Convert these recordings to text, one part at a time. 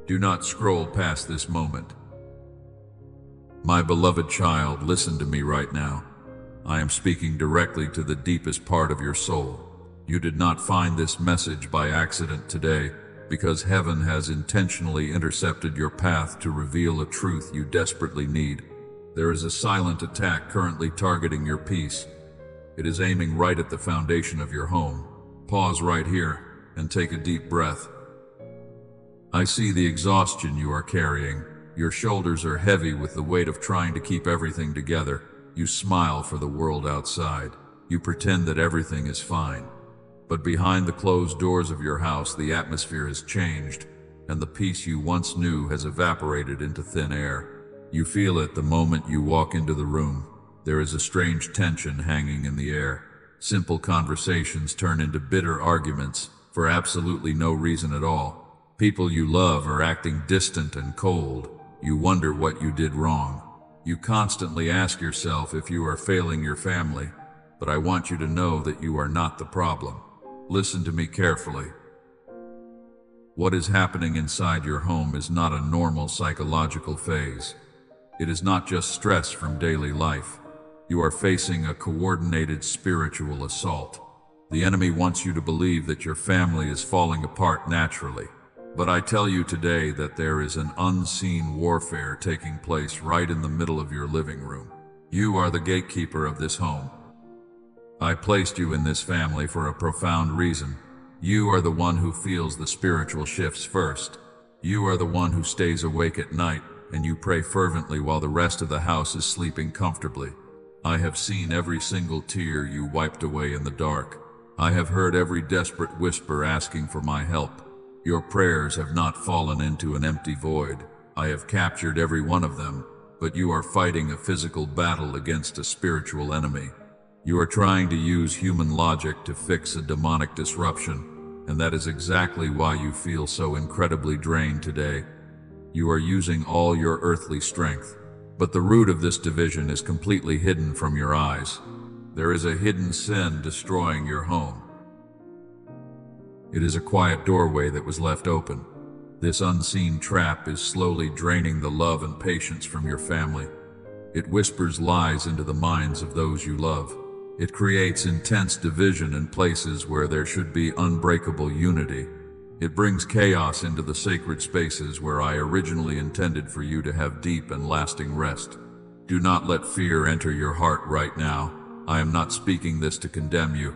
Do not scroll past this moment. My beloved child, listen to me right now. I am speaking directly to the deepest part of your soul. You did not find this message by accident today, because heaven has intentionally intercepted your path to reveal a truth you desperately need. There is a silent attack currently targeting your peace. It is aiming right at the foundation of your home. Pause right here and take a deep breath. I see the exhaustion you are carrying. Your shoulders are heavy with the weight of trying to keep everything together. You smile for the world outside. You pretend that everything is fine. But behind the closed doors of your house, the atmosphere has changed, and the peace you once knew has evaporated into thin air. You feel it the moment you walk into the room. There is a strange tension hanging in the air. Simple conversations turn into bitter arguments for absolutely no reason at all. People you love are acting distant and cold. You wonder what you did wrong. You constantly ask yourself if you are failing your family, but I want you to know that you are not the problem. Listen to me carefully. What is happening inside your home is not a normal psychological phase. It is not just stress from daily life. You are facing a coordinated spiritual assault. The enemy wants you to believe that your family is falling apart naturally. But I tell you today that there is an unseen warfare taking place right in the middle of your living room. You are the gatekeeper of this home. I placed you in this family for a profound reason. You are the one who feels the spiritual shifts first. You are the one who stays awake at night, and you pray fervently while the rest of the house is sleeping comfortably. I have seen every single tear you wiped away in the dark. I have heard every desperate whisper asking for my help. Your prayers have not fallen into an empty void. I have captured every one of them, but you are fighting a physical battle against a spiritual enemy. You are trying to use human logic to fix a demonic disruption, and that is exactly why you feel so incredibly drained today. You are using all your earthly strength, but the root of this division is completely hidden from your eyes. There is a hidden sin destroying your home. It is a quiet doorway that was left open. This unseen trap is slowly draining the love and patience from your family. It whispers lies into the minds of those you love. It creates intense division in places where there should be unbreakable unity. It brings chaos into the sacred spaces where I originally intended for you to have deep and lasting rest. Do not let fear enter your heart right now. I am not speaking this to condemn you.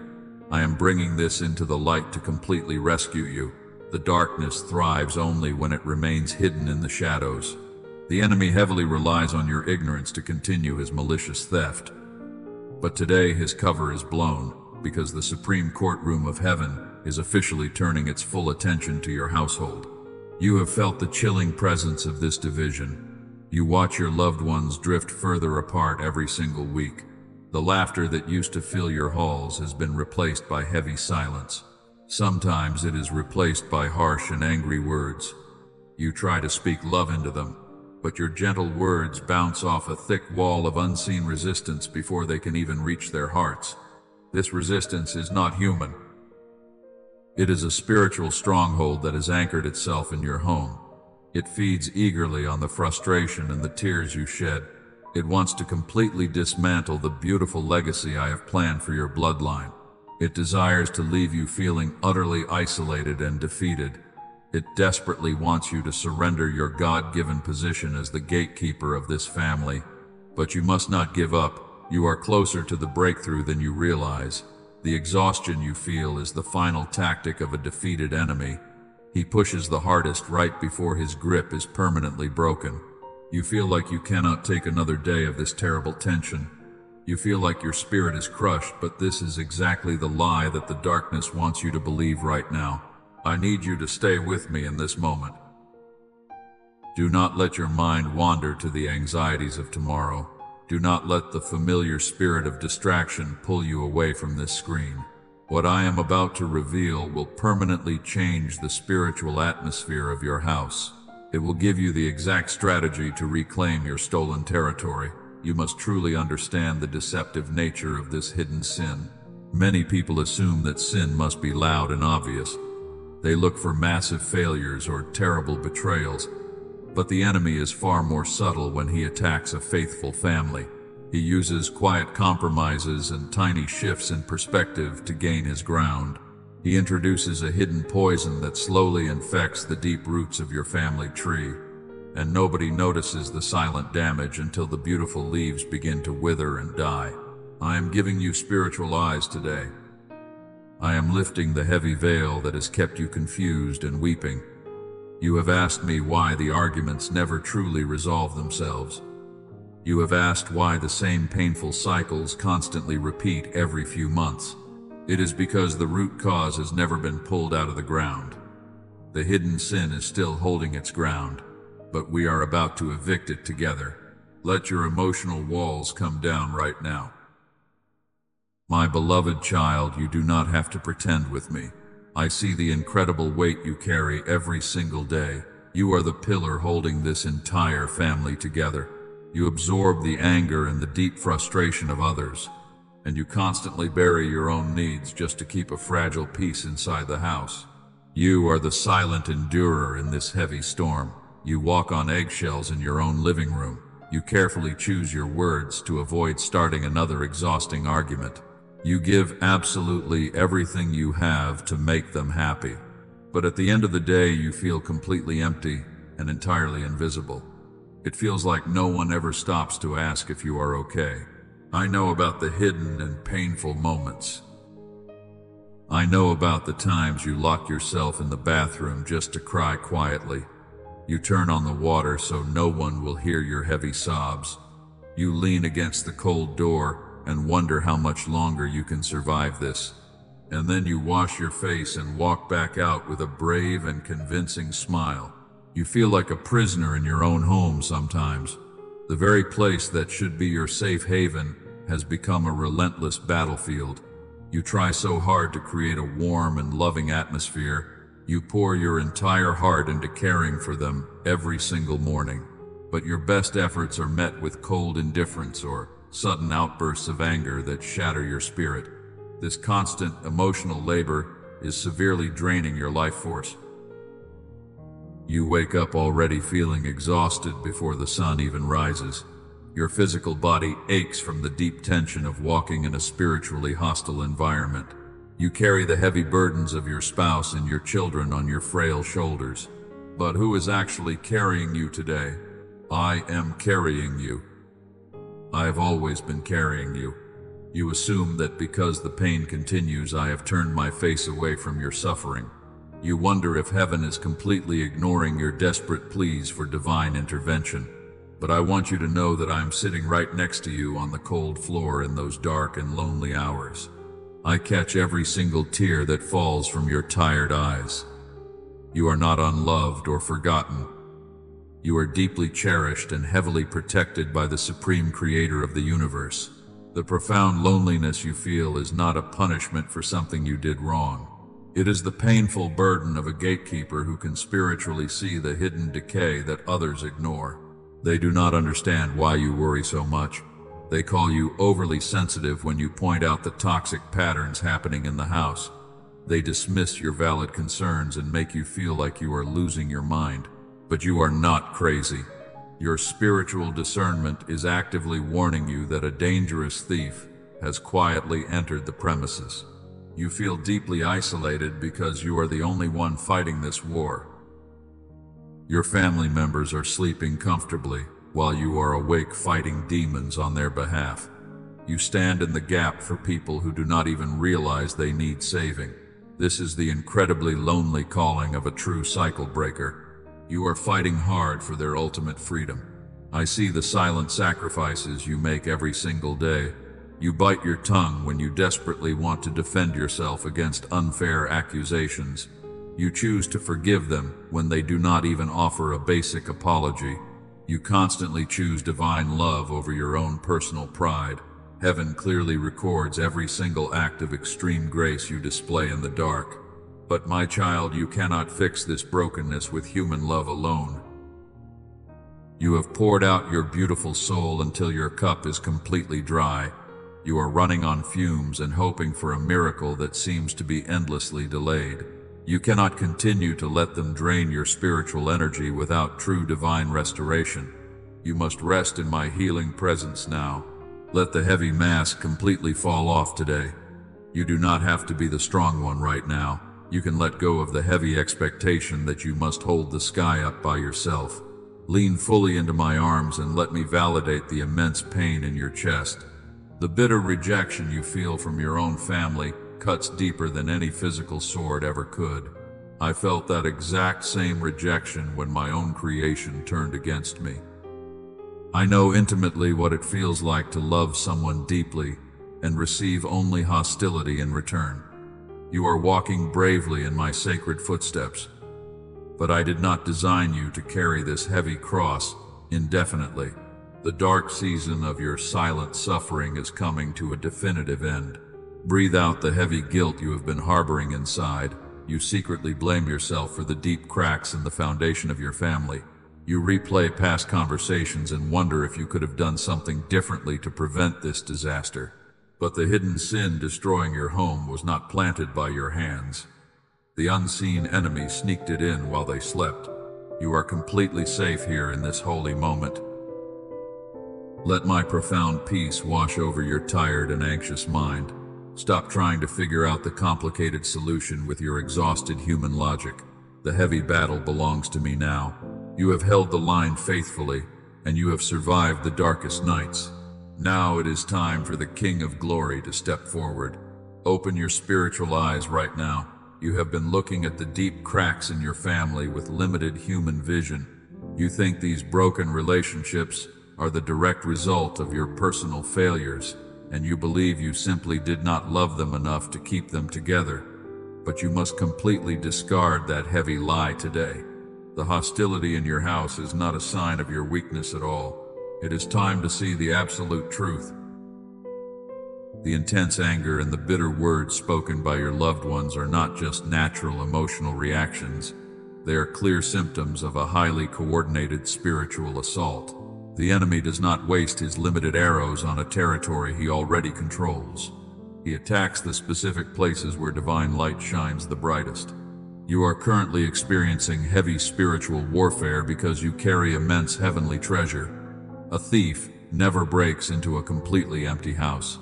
I am bringing this into the light to completely rescue you. The darkness thrives only when it remains hidden in the shadows. The enemy heavily relies on your ignorance to continue his malicious theft. But today his cover is blown, because the Supreme Courtroom of Heaven is officially turning its full attention to your household. You have felt the chilling presence of this division. You watch your loved ones drift further apart every single week. The laughter that used to fill your halls has been replaced by heavy silence. Sometimes it is replaced by harsh and angry words. You try to speak love into them, but your gentle words bounce off a thick wall of unseen resistance before they can even reach their hearts. This resistance is not human. It is a spiritual stronghold that has anchored itself in your home. It feeds eagerly on the frustration and the tears you shed. It wants to completely dismantle the beautiful legacy I have planned for your bloodline. It desires to leave you feeling utterly isolated and defeated. It desperately wants you to surrender your God-given position as the gatekeeper of this family. But you must not give up. You are closer to the breakthrough than you realize. The exhaustion you feel is the final tactic of a defeated enemy. He pushes the hardest right before his grip is permanently broken. You feel like you cannot take another day of this terrible tension. You feel like your spirit is crushed, but this is exactly the lie that the darkness wants you to believe right now. I need you to stay with me in this moment. Do not let your mind wander to the anxieties of tomorrow. Do not let the familiar spirit of distraction pull you away from this screen. What I am about to reveal will permanently change the spiritual atmosphere of your house. It will give you the exact strategy to reclaim your stolen territory. You must truly understand the deceptive nature of this hidden sin. Many people assume that sin must be loud and obvious. They look for massive failures or terrible betrayals, but the enemy is far more subtle when he attacks a faithful family. He uses quiet compromises and tiny shifts in perspective to gain his ground. He introduces a hidden poison that slowly infects the deep roots of your family tree, and nobody notices the silent damage until the beautiful leaves begin to wither and die. I am giving you spiritual eyes today. I am lifting the heavy veil that has kept you confused and weeping. You have asked me why the arguments never truly resolve themselves. You have asked why the same painful cycles constantly repeat every few months. It is because the root cause has never been pulled out of the ground. The hidden sin is still holding its ground, but we are about to evict it together. Let your emotional walls come down right now. My beloved child, you do not have to pretend with me. I see the incredible weight you carry every single day. You are the pillar holding this entire family together. You absorb the anger and the deep frustration of others, and you constantly bury your own needs just to keep a fragile peace inside the house. You are the silent endurer in this heavy storm. You walk on eggshells in your own living room. You carefully choose your words to avoid starting another exhausting argument. You give absolutely everything you have to make them happy. But at the end of the day, you feel completely empty and entirely invisible. It feels like no one ever stops to ask if you are okay. I know about the hidden and painful moments. I know about the times you lock yourself in the bathroom just to cry quietly. You turn on the water so no one will hear your heavy sobs. You lean against the cold door and wonder how much longer you can survive this. And then you wash your face and walk back out with a brave and convincing smile. You feel like a prisoner in your own home sometimes. The very place that should be your safe haven has become a relentless battlefield. You try so hard to create a warm and loving atmosphere. You pour your entire heart into caring for them every single morning. But your best efforts are met with cold indifference or sudden outbursts of anger that shatter your spirit. This constant emotional labor is severely draining your life force. You wake up already feeling exhausted before the sun even rises. Your physical body aches from the deep tension of walking in a spiritually hostile environment. You carry the heavy burdens of your spouse and your children on your frail shoulders. But who is actually carrying you today? I am carrying you. I have always been carrying you. You assume that because the pain continues, I have turned my face away from your suffering. You wonder if heaven is completely ignoring your desperate pleas for divine intervention. But I want you to know that I'm sitting right next to you on the cold floor in those dark and lonely hours. I catch every single tear that falls from your tired eyes. You are not unloved or forgotten. You are deeply cherished and heavily protected by the supreme creator of the universe. The profound loneliness you feel is not a punishment for something you did wrong. It is the painful burden of a gatekeeper who can spiritually see the hidden decay that others ignore. They do not understand why you worry so much. They call you overly sensitive when you point out the toxic patterns happening in the house. They dismiss your valid concerns and make you feel like you are losing your mind. But you are not crazy. Your spiritual discernment is actively warning you that a dangerous thief has quietly entered the premises. You feel deeply isolated because you are the only one fighting this war. Your family members are sleeping comfortably while you are awake fighting demons on their behalf. You stand in the gap for people who do not even realize they need saving. This is the incredibly lonely calling of a true cycle breaker. You are fighting hard for their ultimate freedom. I see the silent sacrifices you make every single day. You bite your tongue when you desperately want to defend yourself against unfair accusations. You choose to forgive them when they do not even offer a basic apology. You constantly choose divine love over your own personal pride. Heaven clearly records every single act of extreme grace you display in the dark. But my child, you cannot fix this brokenness with human love alone. You have poured out your beautiful soul until your cup is completely dry. You are running on fumes and hoping for a miracle that seems to be endlessly delayed. You cannot continue to let them drain your spiritual energy without true divine restoration. You must rest in my healing presence now. Let the heavy mask completely fall off today. You do not have to be the strong one right now. You can let go of the heavy expectation that you must hold the sky up by yourself. Lean fully into my arms and let me validate the immense pain in your chest. The bitter rejection you feel from your own family cuts deeper than any physical sword ever could. I felt that exact same rejection when my own creation turned against me. I know intimately what it feels like to love someone deeply and receive only hostility in return. You are walking bravely in my sacred footsteps, but I did not design you to carry this heavy cross indefinitely. The dark season of your silent suffering is coming to a definitive end. Breathe out the heavy guilt you have been harboring inside. You secretly blame yourself for the deep cracks in the foundation of your family. You replay past conversations and wonder if you could have done something differently to prevent this disaster. But the hidden sin destroying your home was not planted by your hands. The unseen enemy sneaked it in while they slept. You are completely safe here in this holy moment. Let my profound peace wash over your tired and anxious mind. Stop trying to figure out the complicated solution with your exhausted human logic. The heavy battle belongs to me now. You have held the line faithfully, and you have survived the darkest nights. Now it is time for the King of Glory to step forward. Open your spiritual eyes right now. You have been looking at the deep cracks in your family with limited human vision. You think these broken relationships are the direct result of your personal failures, and you believe you simply did not love them enough to keep them together. But you must completely discard that heavy lie today. The hostility in your house is not a sign of your weakness at all. It is time to see the absolute truth. The intense anger and the bitter words spoken by your loved ones are not just natural emotional reactions. They are clear symptoms of a highly coordinated spiritual assault. The enemy does not waste his limited arrows on a territory he already controls. He attacks the specific places where divine light shines the brightest. You are currently experiencing heavy spiritual warfare because you carry immense heavenly treasure. A thief never breaks into a completely empty house.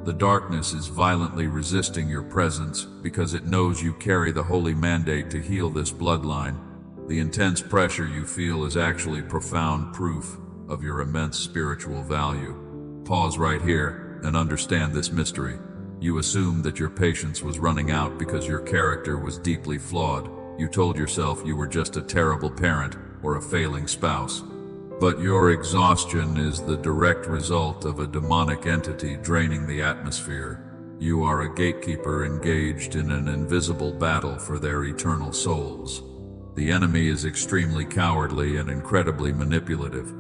The darkness is violently resisting your presence because it knows you carry the holy mandate to heal this bloodline. The intense pressure you feel is actually profound proof of your immense spiritual value. Pause right here and understand this mystery. You assumed that your patience was running out because your character was deeply flawed. You told yourself you were just a terrible parent or a failing spouse. But your exhaustion is the direct result of a demonic entity draining the atmosphere. You are a gatekeeper engaged in an invisible battle for their eternal souls. The enemy is extremely cowardly and incredibly manipulative.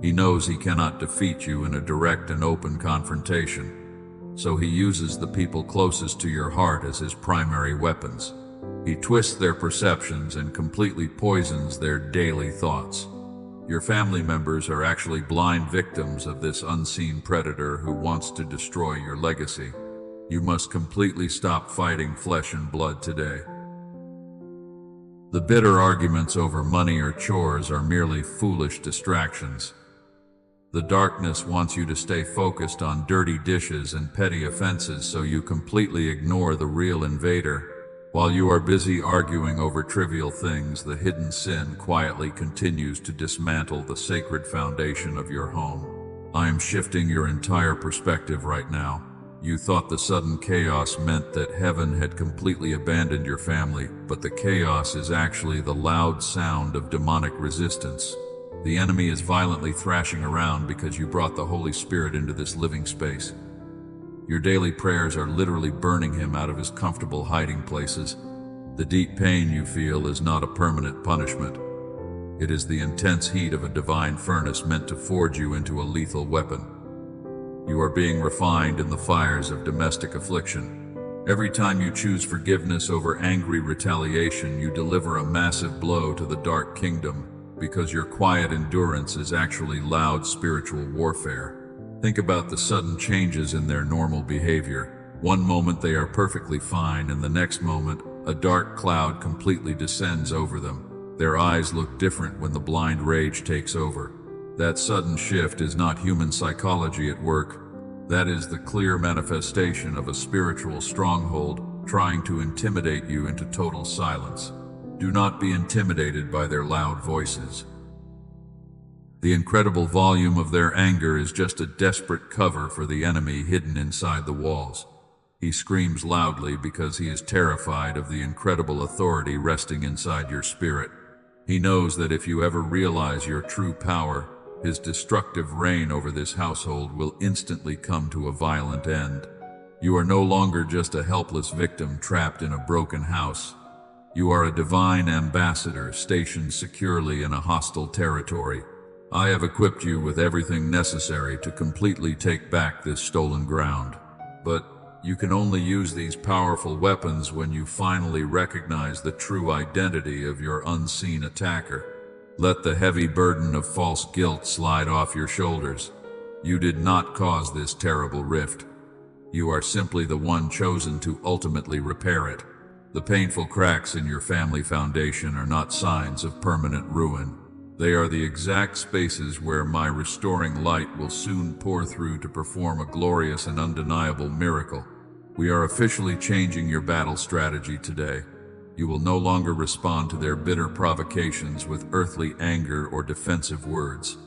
He knows he cannot defeat you in a direct and open confrontation, so he uses the people closest to your heart as his primary weapons. He twists their perceptions and completely poisons their daily thoughts. Your family members are actually blind victims of this unseen predator who wants to destroy your legacy. You must completely stop fighting flesh and blood today. The bitter arguments over money or chores are merely foolish distractions. The darkness wants you to stay focused on dirty dishes and petty offenses so you completely ignore the real invader. While you are busy arguing over trivial things, the hidden sin quietly continues to dismantle the sacred foundation of your home. I am shifting your entire perspective right now. You thought the sudden chaos meant that heaven had completely abandoned your family, but the chaos is actually the loud sound of demonic resistance. The enemy is violently thrashing around because you brought the Holy Spirit into this living space. Your daily prayers are literally burning him out of his comfortable hiding places. The deep pain you feel is not a permanent punishment. It is the intense heat of a divine furnace meant to forge you into a lethal weapon. You are being refined in the fires of domestic affliction. Every time you choose forgiveness over angry retaliation, you deliver a massive blow to the dark kingdom, because your quiet endurance is actually loud spiritual warfare. Think about the sudden changes in their normal behavior. One moment they are perfectly fine, and the next moment A dark cloud completely descends over them. Their eyes look different when the blind rage takes over. That sudden shift is not human psychology at work. That is the clear manifestation of a spiritual stronghold trying to intimidate you into total silence. Do not be intimidated by their loud voices. The incredible volume of their anger is just a desperate cover for the enemy hidden inside the walls. He screams loudly because he is terrified of the incredible authority resting inside your spirit. He knows that if you ever realize your true power, his destructive reign over this household will instantly come to a violent end. You are no longer just a helpless victim trapped in a broken house. You are a divine ambassador stationed securely in a hostile territory. I have equipped you with everything necessary to completely take back this stolen ground. But you can only use these powerful weapons when you finally recognize the true identity of your unseen attacker. Let the heavy burden of false guilt slide off your shoulders. You did not cause this terrible rift. You are simply the one chosen to ultimately repair it. The painful cracks in your family foundation are not signs of permanent ruin. They are the exact spaces where my restoring light will soon pour through to perform a glorious and undeniable miracle. We are officially changing your battle strategy today. You will no longer respond to their bitter provocations with earthly anger or defensive words.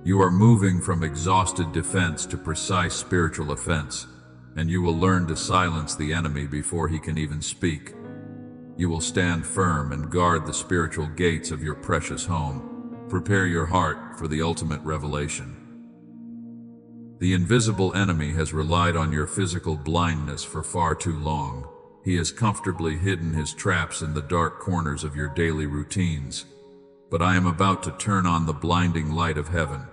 You are moving from exhausted defense to precise spiritual offense, and you will learn to silence the enemy before he can even speak. You will stand firm and guard the spiritual gates of your precious home. Prepare your heart for the ultimate revelation. The invisible enemy has relied on your physical blindness for far too long. He has comfortably hidden his traps in the dark corners of your daily routines. But I am about to turn on the blinding light of heaven.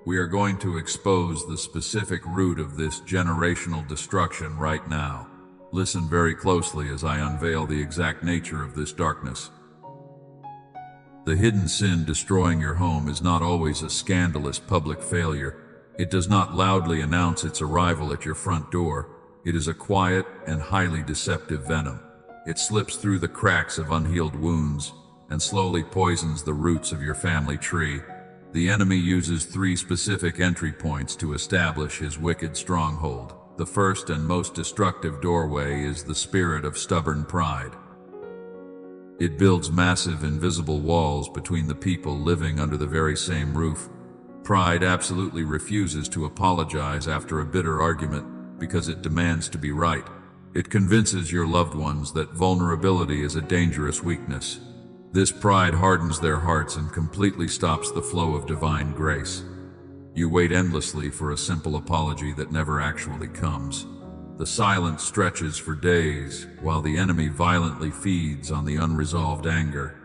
We are going to expose the specific root of this generational destruction right now. Listen very closely as I unveil the exact nature of this darkness. The hidden sin destroying your home is not always a scandalous public failure. It does not loudly announce its arrival at your front door. It is a quiet and highly deceptive venom. It slips through the cracks of unhealed wounds and slowly poisons the roots of your family tree. The enemy uses 3 specific entry points to establish his wicked stronghold. The first and most destructive doorway is the spirit of stubborn pride. It builds massive invisible walls between the people living under the very same roof. Pride absolutely refuses to apologize after a bitter argument because it demands to be right. It convinces your loved ones that vulnerability is a dangerous weakness. This pride hardens their hearts and completely stops the flow of divine grace. You wait endlessly for a simple apology that never actually comes. The silence stretches for days while the enemy violently feeds on the unresolved anger.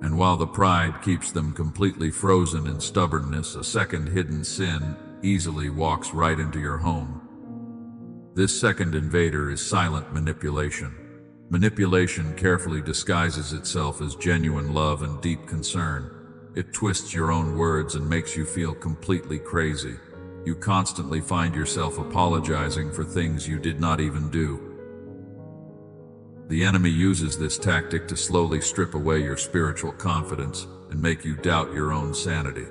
And while the pride keeps them completely frozen in stubbornness, a second hidden sin easily walks right into your home. This second invader is silent manipulation. Manipulation carefully disguises itself as genuine love and deep concern. It twists your own words and makes you feel completely crazy. You constantly find yourself apologizing for things you did not even do. The enemy uses this tactic to slowly strip away your spiritual confidence and make you doubt your own sanity.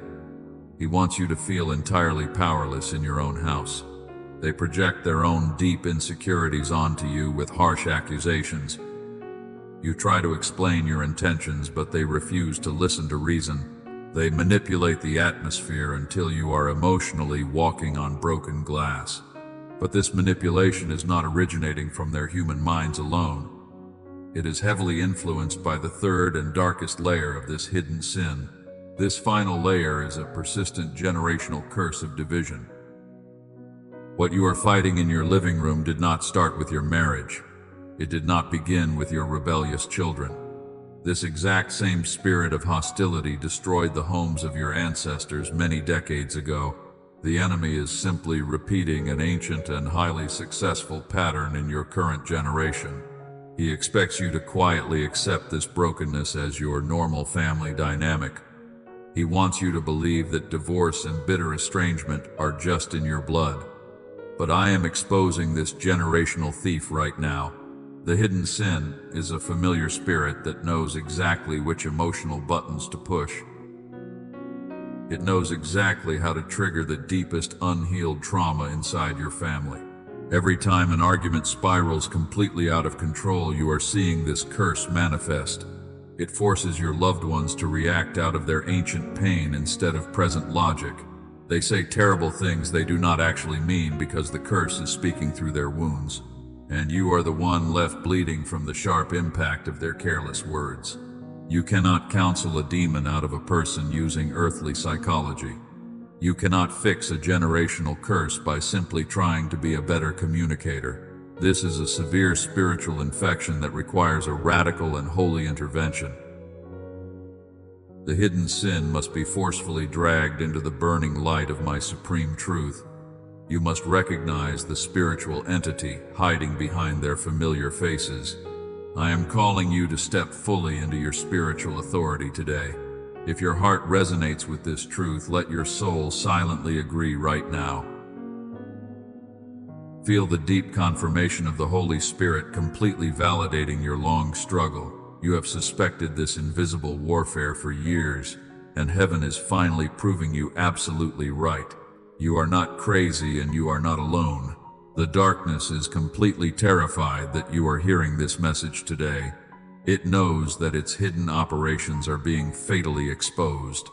He wants you to feel entirely powerless in your own house. They project their own deep insecurities onto you with harsh accusations. You try to explain your intentions, but they refuse to listen to reason. They manipulate the atmosphere until you are emotionally walking on broken glass. But this manipulation is not originating from their human minds alone. It is heavily influenced by the third and darkest layer of this hidden sin. This final layer is a persistent generational curse of division. What you are fighting in your living room did not start with your marriage. It did not begin with your rebellious children. This exact same spirit of hostility destroyed the homes of your ancestors many decades ago. The enemy is simply repeating an ancient and highly successful pattern in your current generation. He expects you to quietly accept this brokenness as your normal family dynamic. He wants you to believe that divorce and bitter estrangement are just in your blood. But I am exposing this generational thief right now. The hidden sin is a familiar spirit that knows exactly which emotional buttons to push. It knows exactly how to trigger the deepest unhealed trauma inside your family. Every time an argument spirals completely out of control, you are seeing this curse manifest. It forces your loved ones to react out of their ancient pain instead of present logic. They say terrible things they do not actually mean because the curse is speaking through their wounds, and you are the one left bleeding from the sharp impact of their careless words. You cannot counsel a demon out of a person using earthly psychology. You cannot fix a generational curse by simply trying to be a better communicator. This is a severe spiritual infection that requires a radical and holy intervention. The hidden sin must be forcefully dragged into the burning light of my supreme truth. You must recognize the spiritual entity hiding behind their familiar faces. I am calling you to step fully into your spiritual authority today. If your heart resonates with this truth, let your soul silently agree right now. Feel the deep confirmation of the Holy Spirit completely validating your long struggle. You have suspected this invisible warfare for years, and heaven is finally proving you absolutely right. You are not crazy and you are not alone. The darkness is completely terrified that you are hearing this message today. It knows that its hidden operations are being fatally exposed.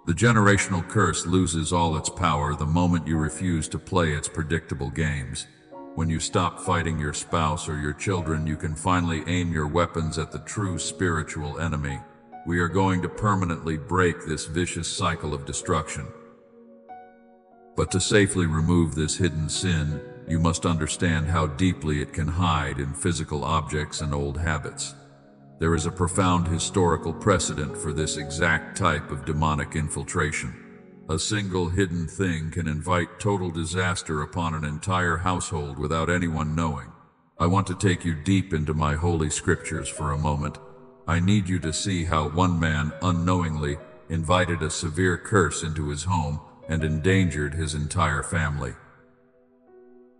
The generational curse loses all its power the moment you refuse to play its predictable games. When you stop fighting your spouse or your children, you can finally aim your weapons at the true spiritual enemy. We are going to permanently break this vicious cycle of destruction. But to safely remove this hidden sin, you must understand how deeply it can hide in physical objects and old habits. There is a profound historical precedent for this exact type of demonic infiltration. A single hidden thing can invite total disaster upon an entire household without anyone knowing. I want to take you deep into my holy scriptures for a moment. I need you to see how one man unknowingly invited a severe curse into his home and endangered his entire family.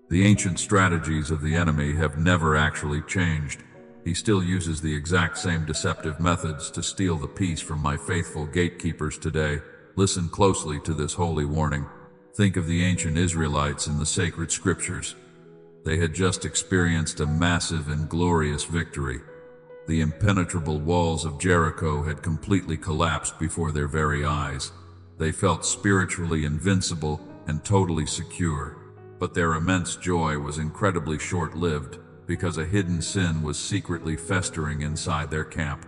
The ancient strategies of the enemy have never actually changed. He still uses the exact same deceptive methods to steal the peace from my faithful gatekeepers today. Listen closely to this holy warning. Think of the ancient Israelites in the sacred scriptures. They had just experienced a massive and glorious victory. The impenetrable walls of Jericho had completely collapsed before their very eyes. They felt spiritually invincible and totally secure. But their immense joy was incredibly short-lived because a hidden sin was secretly festering inside their camp.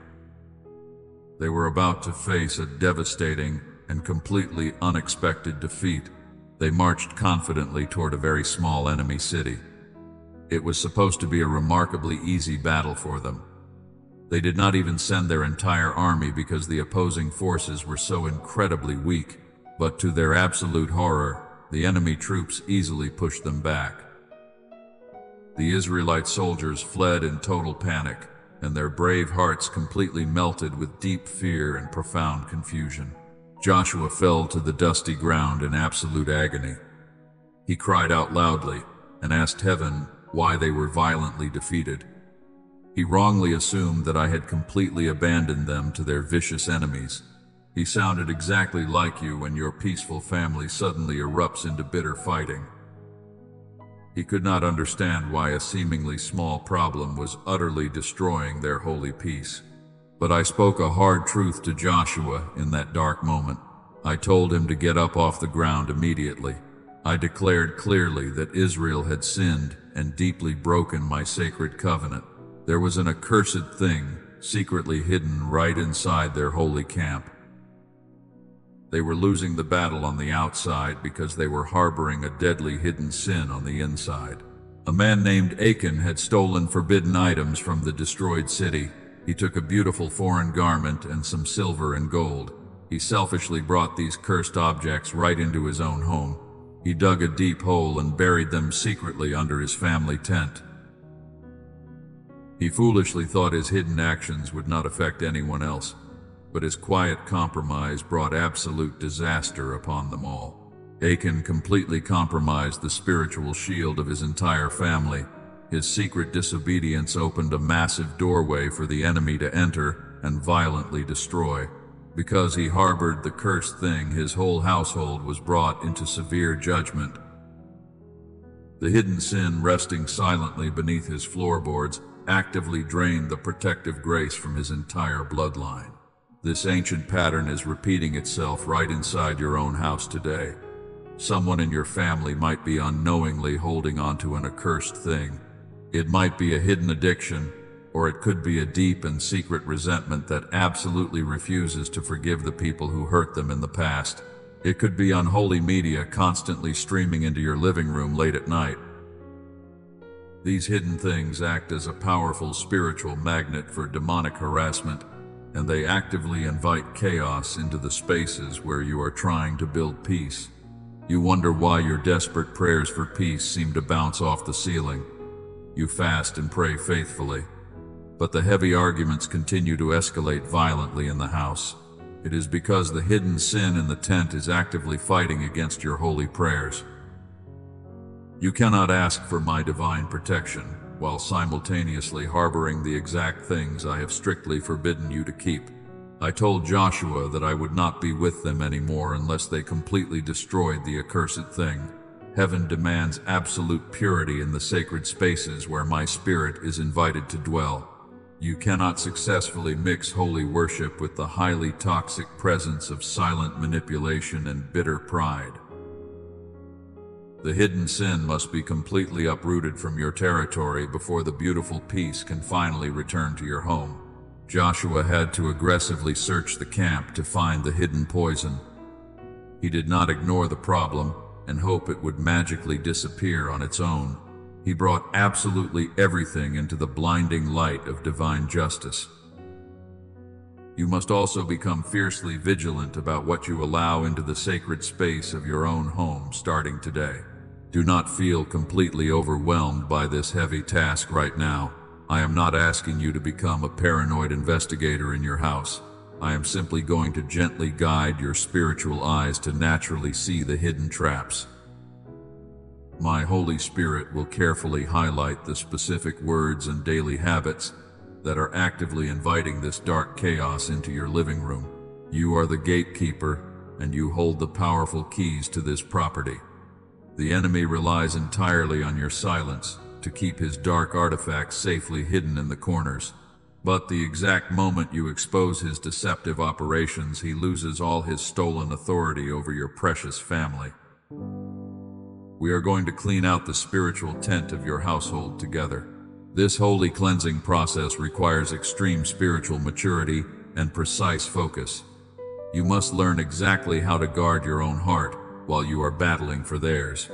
They were about to face a devastating and completely unexpected defeat. They marched confidently toward a very small enemy city. It was supposed to be a remarkably easy battle for them. They did not even send their entire army because the opposing forces were so incredibly weak, but to their absolute horror, the enemy troops easily pushed them back. The Israelite soldiers fled in total panic, and their brave hearts completely melted with deep fear and profound confusion. Joshua fell to the dusty ground in absolute agony. He cried out loudly and asked heaven why they were violently defeated. He wrongly assumed that I had completely abandoned them to their vicious enemies. He sounded exactly like you when your peaceful family suddenly erupts into bitter fighting. He could not understand why a seemingly small problem was utterly destroying their holy peace. But I spoke a hard truth to Joshua in that dark moment. I told him to get up off the ground immediately. I declared clearly that Israel had sinned and deeply broken my sacred covenant. There was an accursed thing secretly hidden right inside their holy camp. They were losing the battle on the outside because they were harboring a deadly hidden sin on the inside. A man named Achan had stolen forbidden items from the destroyed city. He took a beautiful foreign garment and some silver and gold. He selfishly brought these cursed objects right into his own home. He dug a deep hole and buried them secretly under his family tent. He foolishly thought his hidden actions would not affect anyone else, but his quiet compromise brought absolute disaster upon them all. Achan completely compromised the spiritual shield of his entire family. His secret disobedience opened a massive doorway for the enemy to enter and violently destroy. Because he harbored the cursed thing, his whole household was brought into severe judgment. The hidden sin resting silently beneath his floorboards actively drained the protective grace from his entire bloodline. This ancient pattern is repeating itself right inside your own house today. Someone in your family might be unknowingly holding onto an accursed thing. It might be a hidden addiction, or it could be a deep and secret resentment that absolutely refuses to forgive the people who hurt them in the past. It could be unholy media constantly streaming into your living room late at night. These hidden things act as a powerful spiritual magnet for demonic harassment, and they actively invite chaos into the spaces where you are trying to build peace. You wonder why your desperate prayers for peace seem to bounce off the ceiling. You fast and pray faithfully, but the heavy arguments continue to escalate violently in the house. It is because the hidden sin in the tent is actively fighting against your holy prayers. You cannot ask for my divine protection while simultaneously harboring the exact things I have strictly forbidden you to keep. I told Joshua that I would not be with them anymore unless they completely destroyed the accursed thing. Heaven demands absolute purity in the sacred spaces where my spirit is invited to dwell. You cannot successfully mix holy worship with the highly toxic presence of silent manipulation and bitter pride. The hidden sin must be completely uprooted from your territory before the beautiful peace can finally return to your home. Joshua had to aggressively search the camp to find the hidden poison. He did not ignore the problem and hope it would magically disappear on its own. He brought absolutely everything into the blinding light of divine justice. You must also become fiercely vigilant about what you allow into the sacred space of your own home starting today. Do not feel completely overwhelmed by this heavy task right now. I am not asking you to become a paranoid investigator in your house. I am simply going to gently guide your spiritual eyes to naturally see the hidden traps. My Holy Spirit will carefully highlight the specific words and daily habits that are actively inviting this dark chaos into your living room. You are the gatekeeper, and you hold the powerful keys to this property. The enemy relies entirely on your silence to keep his dark artifacts safely hidden in the corners. But the exact moment you expose his deceptive operations, he loses all his stolen authority over your precious family. We are going to clean out the spiritual tent of your household together. This holy cleansing process requires extreme spiritual maturity and precise focus. You must learn exactly how to guard your own heart while you are battling for theirs.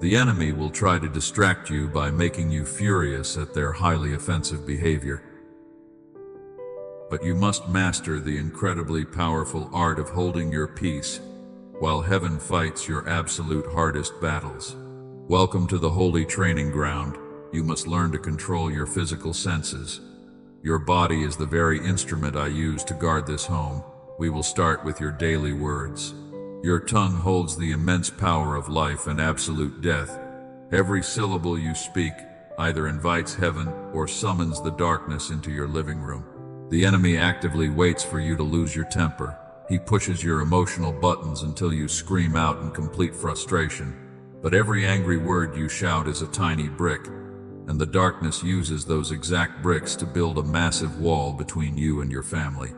The enemy will try to distract you by making you furious at their highly offensive behavior. But you must master the incredibly powerful art of holding your peace while heaven fights your absolute hardest battles. Welcome to the holy training ground. You must learn to control your physical senses. Your body is the very instrument I use to guard this home. We will start with your daily words. Your tongue holds the immense power of life and absolute death. Every syllable you speak either invites heaven or summons the darkness into your living room. The enemy actively waits for you to lose your temper. He pushes your emotional buttons until you scream out in complete frustration. But every angry word you shout is a tiny brick, and the darkness uses those exact bricks to build a massive wall between you and your family.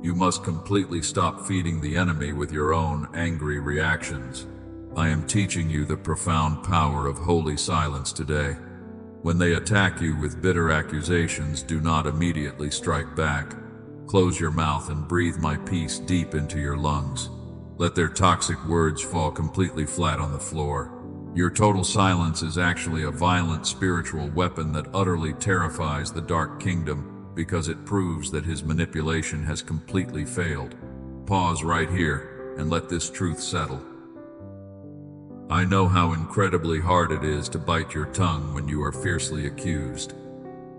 You must completely stop feeding the enemy with your own angry reactions. I am teaching you the profound power of holy silence today. When they attack you with bitter accusations, do not immediately strike back. Close your mouth and breathe my peace deep into your lungs. Let their toxic words fall completely flat on the floor. Your total silence is actually a violent spiritual weapon that utterly terrifies the dark kingdom because it proves that his manipulation has completely failed. Pause right here and let this truth settle. I know how incredibly hard it is to bite your tongue when you are fiercely accused.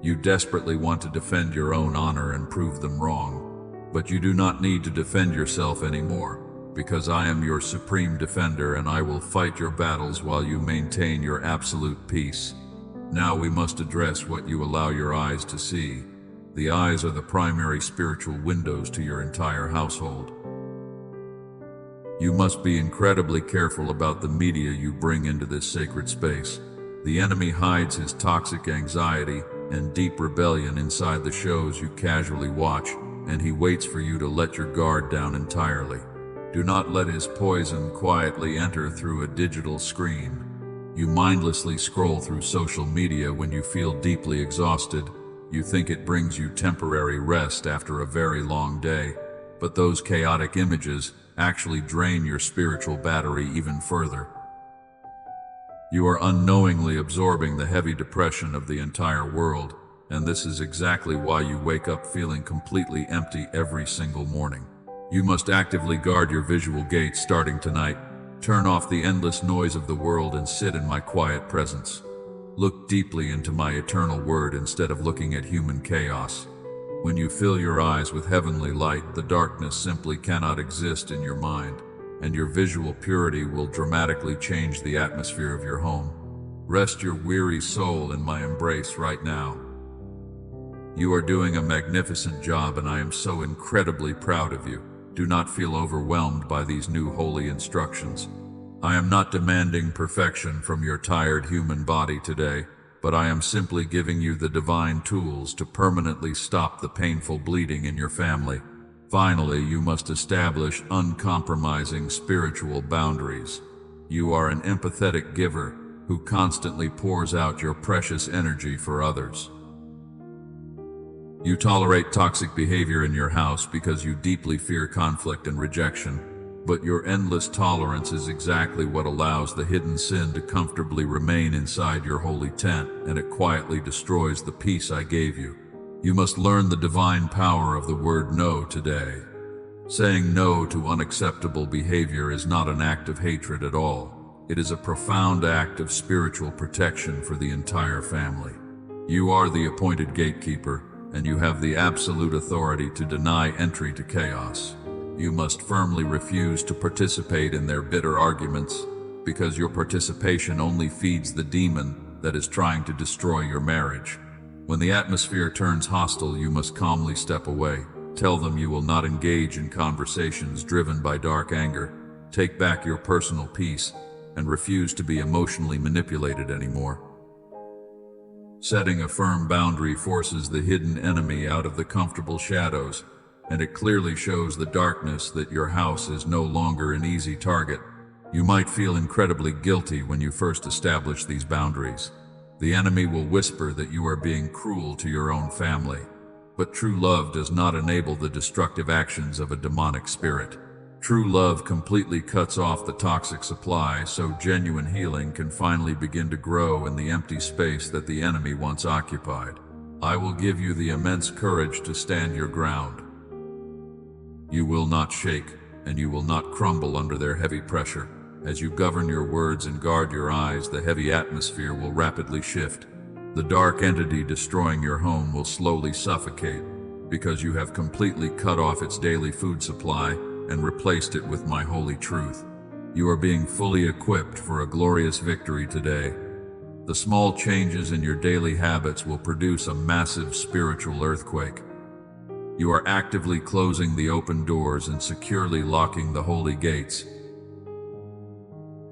You desperately want to defend your own honor and prove them wrong. But you do not need to defend yourself anymore, because I am your supreme defender and I will fight your battles while you maintain your absolute peace. Now we must address what you allow your eyes to see. The eyes are the primary spiritual windows to your entire household. You must be incredibly careful about the media you bring into this sacred space. The enemy hides his toxic anxiety and deep rebellion inside the shows you casually watch, and he waits for you to let your guard down entirely. Do not let his poison quietly enter through a digital screen. You mindlessly scroll through social media when you feel deeply exhausted. You think it brings you temporary rest after a very long day, but those chaotic images actually drain your spiritual battery even further. You are unknowingly absorbing the heavy depression of the entire world, and this is exactly why you wake up feeling completely empty every single morning. You must actively guard your visual gates starting tonight. Turn off the endless noise of the world and sit in my quiet presence. Look deeply into my eternal word instead of looking at human chaos. When you fill your eyes with heavenly light, the darkness simply cannot exist in your mind, and your visual purity will dramatically change the atmosphere of your home. Rest your weary soul in my embrace right now. You are doing a magnificent job, and I am so incredibly proud of you. Do not feel overwhelmed by these new holy instructions. I am not demanding perfection from your tired human body today, but I am simply giving you the divine tools to permanently stop the painful bleeding in your family. Finally, you must establish uncompromising spiritual boundaries. You are an empathetic giver who constantly pours out your precious energy for others. You tolerate toxic behavior in your house because you deeply fear conflict and rejection, but your endless tolerance is exactly what allows the hidden sin to comfortably remain inside your holy tent, and it quietly destroys the peace I gave you. You must learn the divine power of the word no today. Saying no to unacceptable behavior is not an act of hatred at all. It is a profound act of spiritual protection for the entire family. You are the appointed gatekeeper, and you have the absolute authority to deny entry to chaos. You must firmly refuse to participate in their bitter arguments, because your participation only feeds the demon that is trying to destroy your marriage. When the atmosphere turns hostile, you must calmly step away. Tell them you will not engage in conversations driven by dark anger. Take back your personal peace and refuse to be emotionally manipulated anymore. Setting a firm boundary forces the hidden enemy out of the comfortable shadows, and it clearly shows the darkness that your house is no longer an easy target. You might feel incredibly guilty when you first establish these boundaries. The enemy will whisper that you are being cruel to your own family, but true love does not enable the destructive actions of a demonic spirit. True love completely cuts off the toxic supply, so genuine healing can finally begin to grow in the empty space that the enemy once occupied. I will give you the immense courage to stand your ground. You will not shake, and you will not crumble under their heavy pressure. As you govern your words and guard your eyes, the heavy atmosphere will rapidly shift. The dark entity destroying your home will slowly suffocate, because you have completely cut off its daily food supply and replaced it with my holy truth. You are being fully equipped for a glorious victory today. The small changes in your daily habits will produce a massive spiritual earthquake. You are actively closing the open doors and securely locking the holy gates.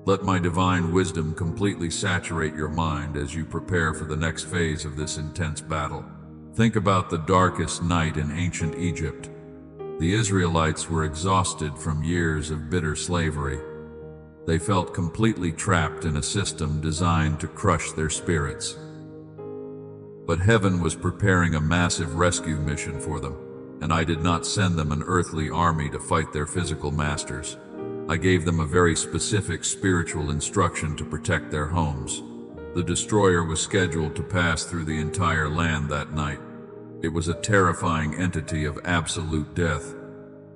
Let my divine wisdom completely saturate your mind as you prepare for the next phase of this intense battle. Think about the darkest night in ancient Egypt. The Israelites were exhausted from years of bitter slavery. They felt completely trapped in a system designed to crush their spirits. But heaven was preparing a massive rescue mission for them, and I did not send them an earthly army to fight their physical masters. I gave them a very specific spiritual instruction to protect their homes. The destroyer was scheduled to pass through the entire land that night. It was a terrifying entity of absolute death,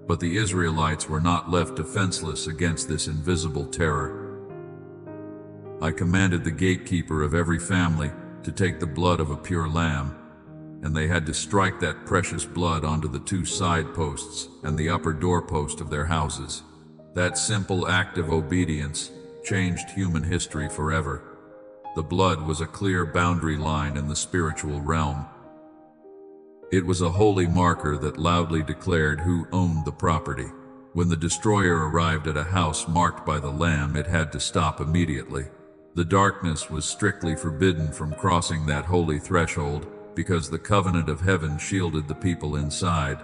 but the Israelites were not left defenseless against this invisible terror. I commanded the gatekeeper of every family to take the blood of a pure lamb, and they had to strike that precious blood onto the 2 side posts and the upper doorpost of their houses. That simple act of obedience changed human history forever. The blood was a clear boundary line in the spiritual realm. It was a holy marker that loudly declared who owned the property. When the destroyer arrived at a house marked by the Lamb, it had to stop immediately. The darkness was strictly forbidden from crossing that holy threshold because the covenant of heaven shielded the people inside.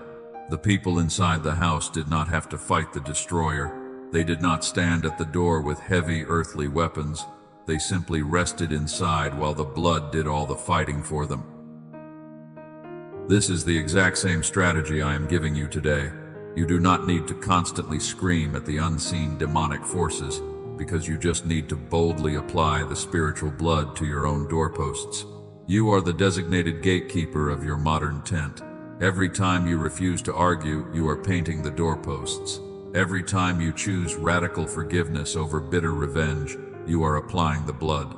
The people inside the house did not have to fight the destroyer. They did not stand at the door with heavy earthly weapons. They simply rested inside while the blood did all the fighting for them. This is the exact same strategy I am giving you today. You do not need to constantly scream at the unseen demonic forces, because you just need to boldly apply the spiritual blood to your own doorposts. You are the designated gatekeeper of your modern tent. Every time you refuse to argue, you are painting the doorposts. Every time you choose radical forgiveness over bitter revenge, you are applying the blood.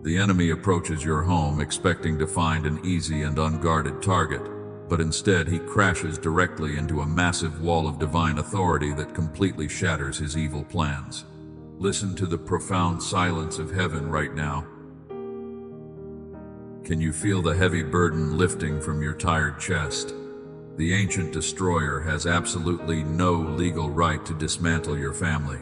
The enemy approaches your home expecting to find an easy and unguarded target, but instead he crashes directly into a massive wall of divine authority that completely shatters his evil plans. Listen to the profound silence of heaven right now. Can you feel the heavy burden lifting from your tired chest? The ancient destroyer has absolutely no legal right to dismantle your family.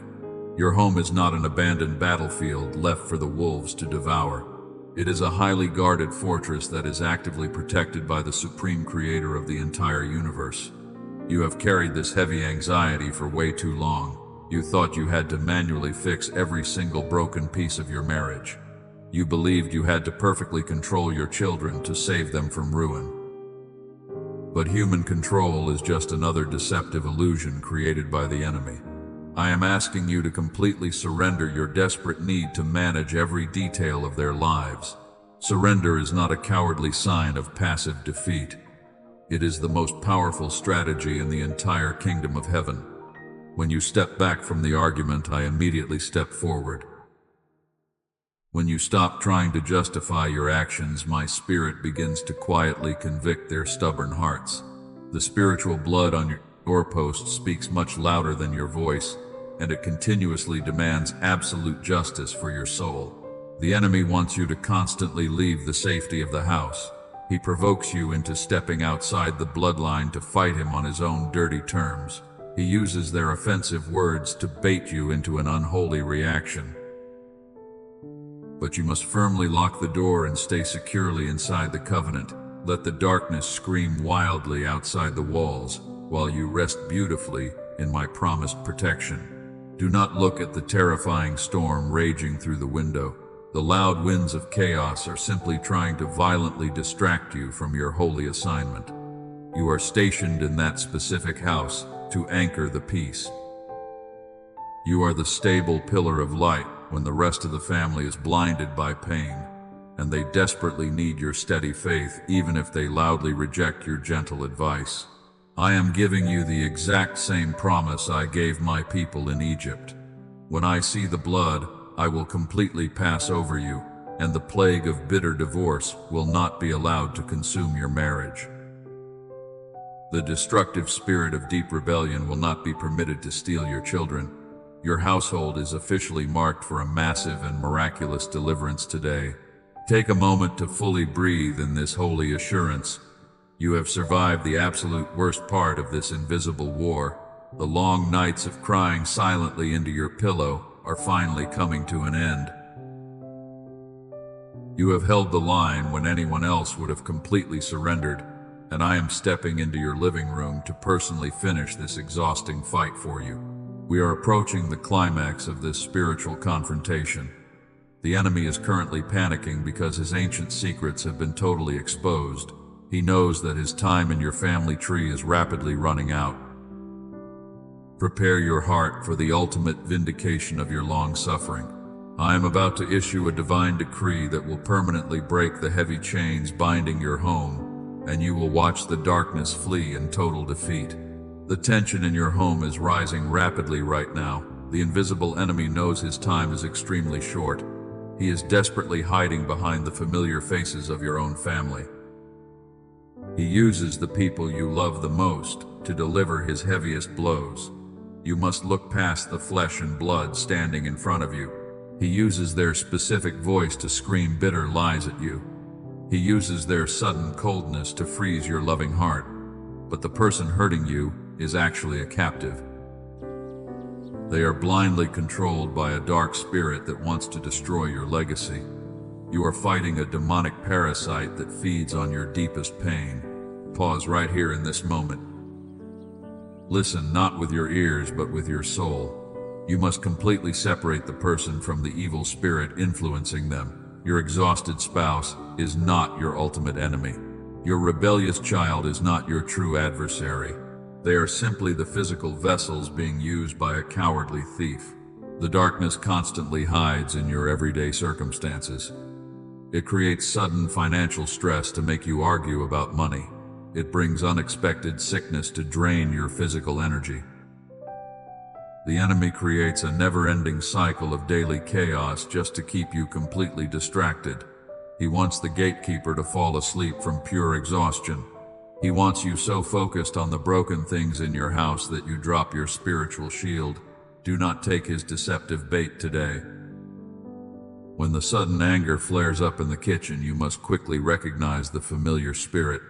Your home is not an abandoned battlefield left for the wolves to devour. It is a highly guarded fortress that is actively protected by the supreme creator of the entire universe. You have carried this heavy anxiety for way too long. You thought you had to manually fix every single broken piece of your marriage. You believed you had to perfectly control your children to save them from ruin. But human control is just another deceptive illusion created by the enemy. I am asking you to completely surrender your desperate need to manage every detail of their lives. Surrender is not a cowardly sign of passive defeat. It is the most powerful strategy in the entire kingdom of heaven. When you step back from the argument, I immediately step forward. When you stop trying to justify your actions, my spirit begins to quietly convict their stubborn hearts. The spiritual blood on your doorpost speaks much louder than your voice, and it continuously demands absolute justice for your soul. The enemy wants you to constantly leave the safety of the house. He provokes you into stepping outside the bloodline to fight him on his own dirty terms. He uses their offensive words to bait you into an unholy reaction. But you must firmly lock the door and stay securely inside the covenant. Let the darkness scream wildly outside the walls, while you rest beautifully in my promised protection. Do not look at the terrifying storm raging through the window. The loud winds of chaos are simply trying to violently distract you from your holy assignment. You are stationed in that specific house to anchor the peace. You are the stable pillar of light when the rest of the family is blinded by pain, and they desperately need your steady faith even if they loudly reject your gentle advice. I am giving you the exact same promise I gave my people in Egypt. When I see the blood, I will completely pass over you, and the plague of bitter divorce will not be allowed to consume your marriage. The destructive spirit of deep rebellion will not be permitted to steal your children. Your household is officially marked for a massive and miraculous deliverance today. Take a moment to fully breathe in this holy assurance. You have survived the absolute worst part of this invisible war. The long nights of crying silently into your pillow are finally coming to an end. You have held the line when anyone else would have completely surrendered, and I am stepping into your living room to personally finish this exhausting fight for you. We are approaching the climax of this spiritual confrontation. The enemy is currently panicking because his ancient secrets have been totally exposed. He knows that his time in your family tree is rapidly running out. Prepare your heart for the ultimate vindication of your long suffering. I am about to issue a divine decree that will permanently break the heavy chains binding your home, and you will watch the darkness flee in total defeat. The tension in your home is rising rapidly right now. The invisible enemy knows his time is extremely short. He is desperately hiding behind the familiar faces of your own family. He uses the people you love the most to deliver his heaviest blows. You must look past the flesh and blood standing in front of you. He uses their specific voice to scream bitter lies at you. He uses their sudden coldness to freeze your loving heart. But the person hurting you is actually a captive. They are blindly controlled by a dark spirit that wants to destroy your legacy. You are fighting a demonic parasite that feeds on your deepest pain. Pause right here in this moment. Listen not with your ears, but with your soul. You must completely separate the person from the evil spirit influencing them. Your exhausted spouse is not your ultimate enemy. Your rebellious child is not your true adversary. They are simply the physical vessels being used by a cowardly thief. The darkness constantly hides in your everyday circumstances. It creates sudden financial stress to make you argue about money. It brings unexpected sickness to drain your physical energy. The enemy creates a never-ending cycle of daily chaos just to keep you completely distracted. He wants the gatekeeper to fall asleep from pure exhaustion. He wants you so focused on the broken things in your house that you drop your spiritual shield. Do not take his deceptive bait today. When the sudden anger flares up in the kitchen, you must quickly recognize the familiar spirit.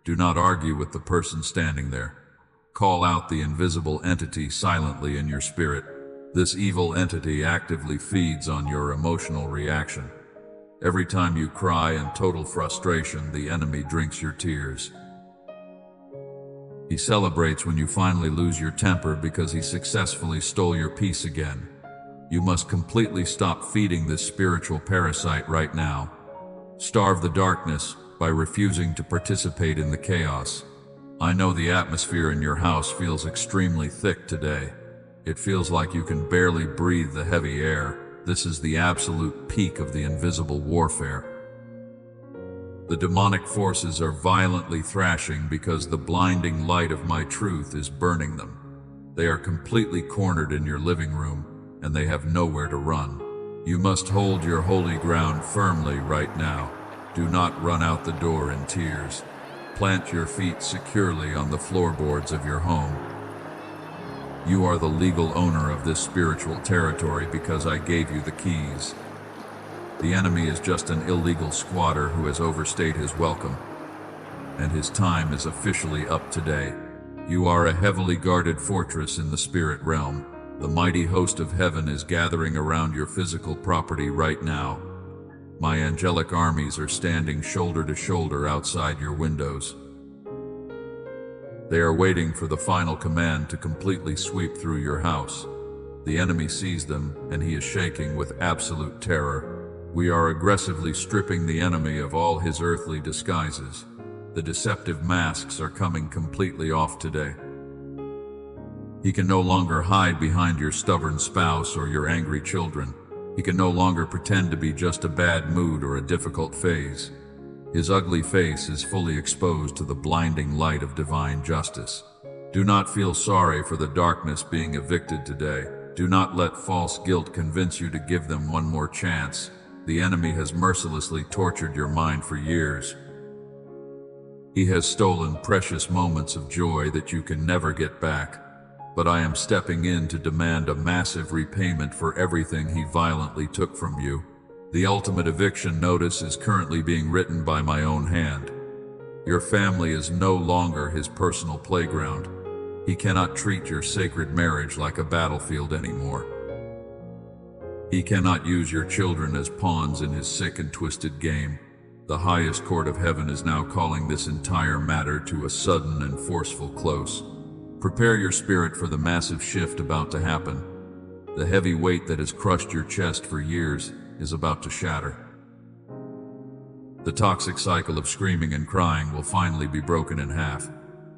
Do not argue with the person standing there. Call out the invisible entity silently in your spirit. This evil entity actively feeds on your emotional reaction. Every time you cry in total frustration, the enemy drinks your tears. He celebrates when you finally lose your temper because he successfully stole your peace again. You must completely stop feeding this spiritual parasite right now. Starve the darkness by refusing to participate in the chaos. I know the atmosphere in your house feels extremely thick today. It feels like you can barely breathe the heavy air. This is the absolute peak of the invisible warfare. The demonic forces are violently thrashing because the blinding light of my truth is burning them. They are completely cornered in your living room, and they have nowhere to run. You must hold your holy ground firmly right now. Do not run out the door in tears. Plant your feet securely on the floorboards of your home. You are the legal owner of this spiritual territory because I gave you the keys. The enemy is just an illegal squatter who has overstayed his welcome, and his time is officially up today. You are a heavily guarded fortress in the spirit realm. The mighty host of heaven is gathering around your physical property right now. My angelic armies are standing shoulder to shoulder outside your windows. They are waiting for the final command to completely sweep through your house. The enemy sees them, and he is shaking with absolute terror. We are aggressively stripping the enemy of all his earthly disguises. The deceptive masks are coming completely off today. He can no longer hide behind your stubborn spouse or your angry children. He can no longer pretend to be just a bad mood or a difficult phase. His ugly face is fully exposed to the blinding light of divine justice. Do not feel sorry for the darkness being evicted today. Do not let false guilt convince you to give them one more chance. The enemy has mercilessly tortured your mind for years. He has stolen precious moments of joy that you can never get back. But I am stepping in to demand a massive repayment for everything he violently took from you. The ultimate eviction notice is currently being written by my own hand. Your family is no longer his personal playground. He cannot treat your sacred marriage like a battlefield anymore. He cannot use your children as pawns in his sick and twisted game. The highest court of heaven is now calling this entire matter to a sudden and forceful close. Prepare your spirit for the massive shift about to happen. The heavy weight that has crushed your chest for years is about to shatter. The toxic cycle of screaming and crying will finally be broken in half.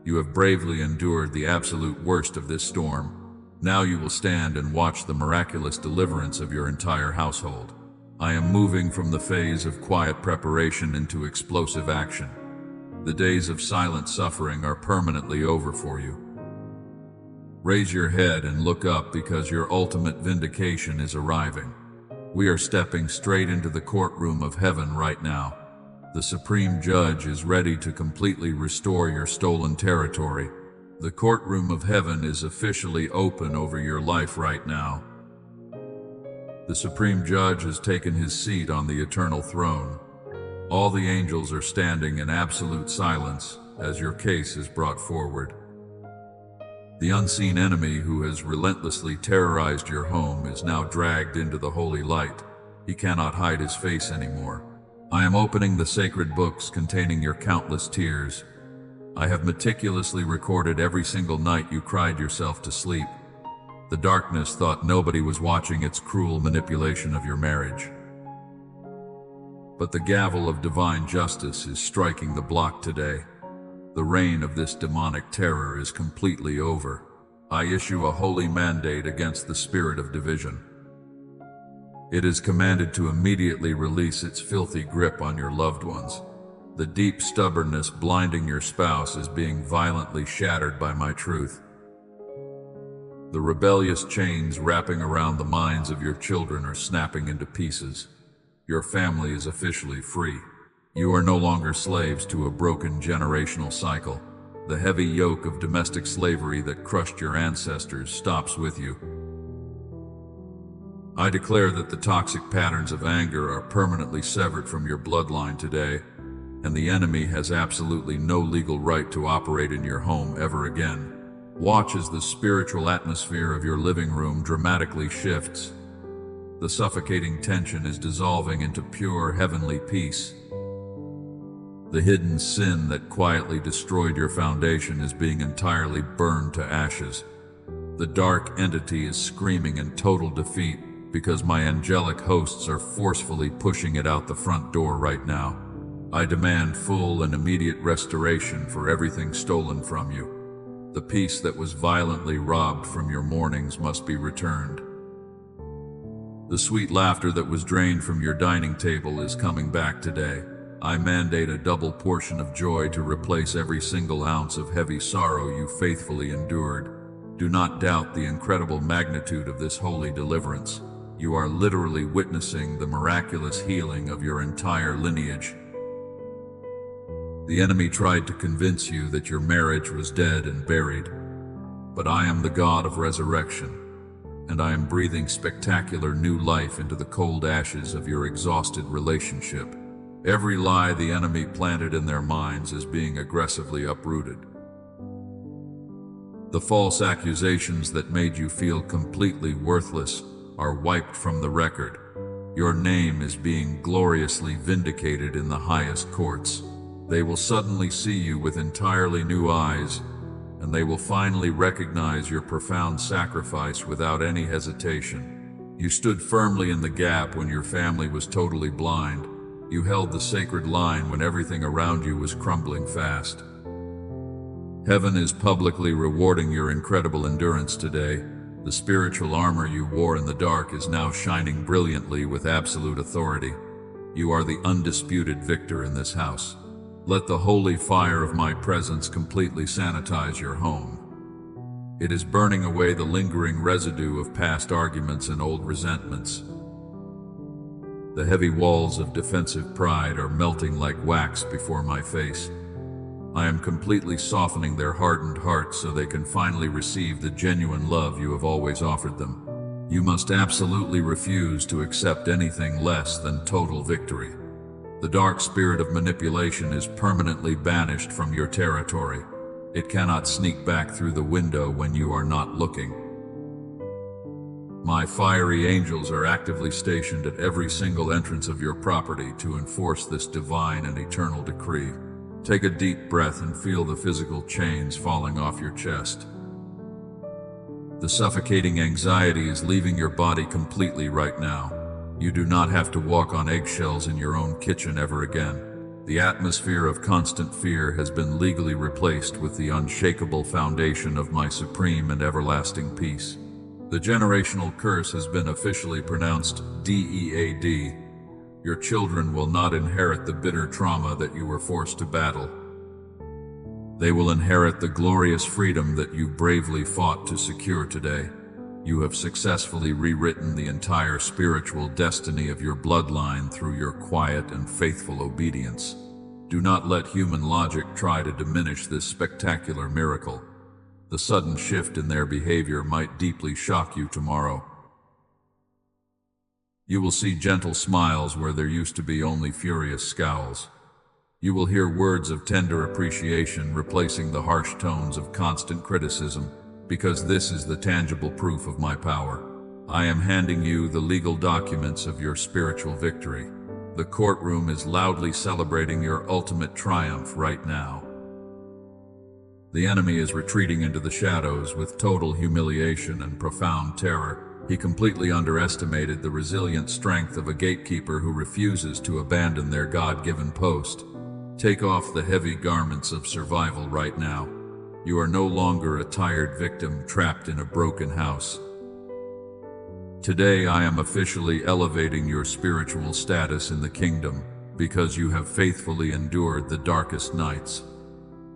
You have bravely endured the absolute worst of this storm. Now you will stand and watch the miraculous deliverance of your entire household. I am moving from the phase of quiet preparation into explosive action. The days of silent suffering are permanently over for you. Raise your head and look up because your ultimate vindication is arriving. We are stepping straight into the courtroom of heaven right now. The Supreme Judge is ready to completely restore your stolen territory. The courtroom of heaven is officially open over your life right now. The Supreme Judge has taken his seat on the eternal throne. All the angels are standing in absolute silence as your case is brought forward. The unseen enemy who has relentlessly terrorized your home is now dragged into the holy light. He cannot hide his face anymore. I am opening the sacred books containing your countless tears. I have meticulously recorded every single night you cried yourself to sleep. The darkness thought nobody was watching its cruel manipulation of your marriage. But the gavel of divine justice is striking the block today. The reign of this demonic terror is completely over. I issue a holy mandate against the spirit of division. It is commanded to immediately release its filthy grip on your loved ones. The deep stubbornness blinding your spouse is being violently shattered by my truth. The rebellious chains wrapping around the minds of your children are snapping into pieces. Your family is officially free. You are no longer slaves to a broken generational cycle. The heavy yoke of domestic slavery that crushed your ancestors stops with you. I declare that the toxic patterns of anger are permanently severed from your bloodline today, and the enemy has absolutely no legal right to operate in your home ever again. Watch as the spiritual atmosphere of your living room dramatically shifts. The suffocating tension is dissolving into pure heavenly peace. The hidden sin that quietly destroyed your foundation is being entirely burned to ashes. The dark entity is screaming in total defeat because my angelic hosts are forcefully pushing it out the front door right now. I demand full and immediate restoration for everything stolen from you. The peace that was violently robbed from your mornings must be returned. The sweet laughter that was drained from your dining table is coming back today. I mandate a double portion of joy to replace every single ounce of heavy sorrow you faithfully endured. Do not doubt the incredible magnitude of this holy deliverance. You are literally witnessing the miraculous healing of your entire lineage. The enemy tried to convince you that your marriage was dead and buried, but I am the God of resurrection, and I am breathing spectacular new life into the cold ashes of your exhausted relationship. Every lie the enemy planted in their minds is being aggressively uprooted. The false accusations that made you feel completely worthless are wiped from the record. Your name is being gloriously vindicated in the highest courts. They will suddenly see you with entirely new eyes, and they will finally recognize your profound sacrifice without any hesitation. You stood firmly in the gap when your family was totally blind. You held the sacred line when everything around you was crumbling fast. Heaven is publicly rewarding your incredible endurance today. The spiritual armor you wore in the dark is now shining brilliantly with absolute authority. You are the undisputed victor in this house. Let the holy fire of my presence completely sanitize your home. It is burning away the lingering residue of past arguments and old resentments. The heavy walls of defensive pride are melting like wax before my face. I am completely softening their hardened hearts so they can finally receive the genuine love you have always offered them. You must absolutely refuse to accept anything less than total victory. The dark spirit of manipulation is permanently banished from your territory. It cannot sneak back through the window when you are not looking. My fiery angels are actively stationed at every single entrance of your property to enforce this divine and eternal decree. Take a deep breath and feel the physical chains falling off your chest. The suffocating anxiety is leaving your body completely right now. You do not have to walk on eggshells in your own kitchen ever again. The atmosphere of constant fear has been legally replaced with the unshakable foundation of my supreme and everlasting peace. The generational curse has been officially pronounced DEAD. Your children will not inherit the bitter trauma that you were forced to battle. They will inherit the glorious freedom that you bravely fought to secure today. You have successfully rewritten the entire spiritual destiny of your bloodline through your quiet and faithful obedience. Do not let human logic try to diminish this spectacular miracle. The sudden shift in their behavior might deeply shock you tomorrow. You will see gentle smiles where there used to be only furious scowls. You will hear words of tender appreciation replacing the harsh tones of constant criticism, because this is the tangible proof of my power. I am handing you the legal documents of your spiritual victory. The courtroom is loudly celebrating your ultimate triumph right now. The enemy is retreating into the shadows with total humiliation and profound terror. He completely underestimated the resilient strength of a gatekeeper who refuses to abandon their God-given post. Take off the heavy garments of survival right now. You are no longer a tired victim trapped in a broken house. Today I am officially elevating your spiritual status in the kingdom because you have faithfully endured the darkest nights.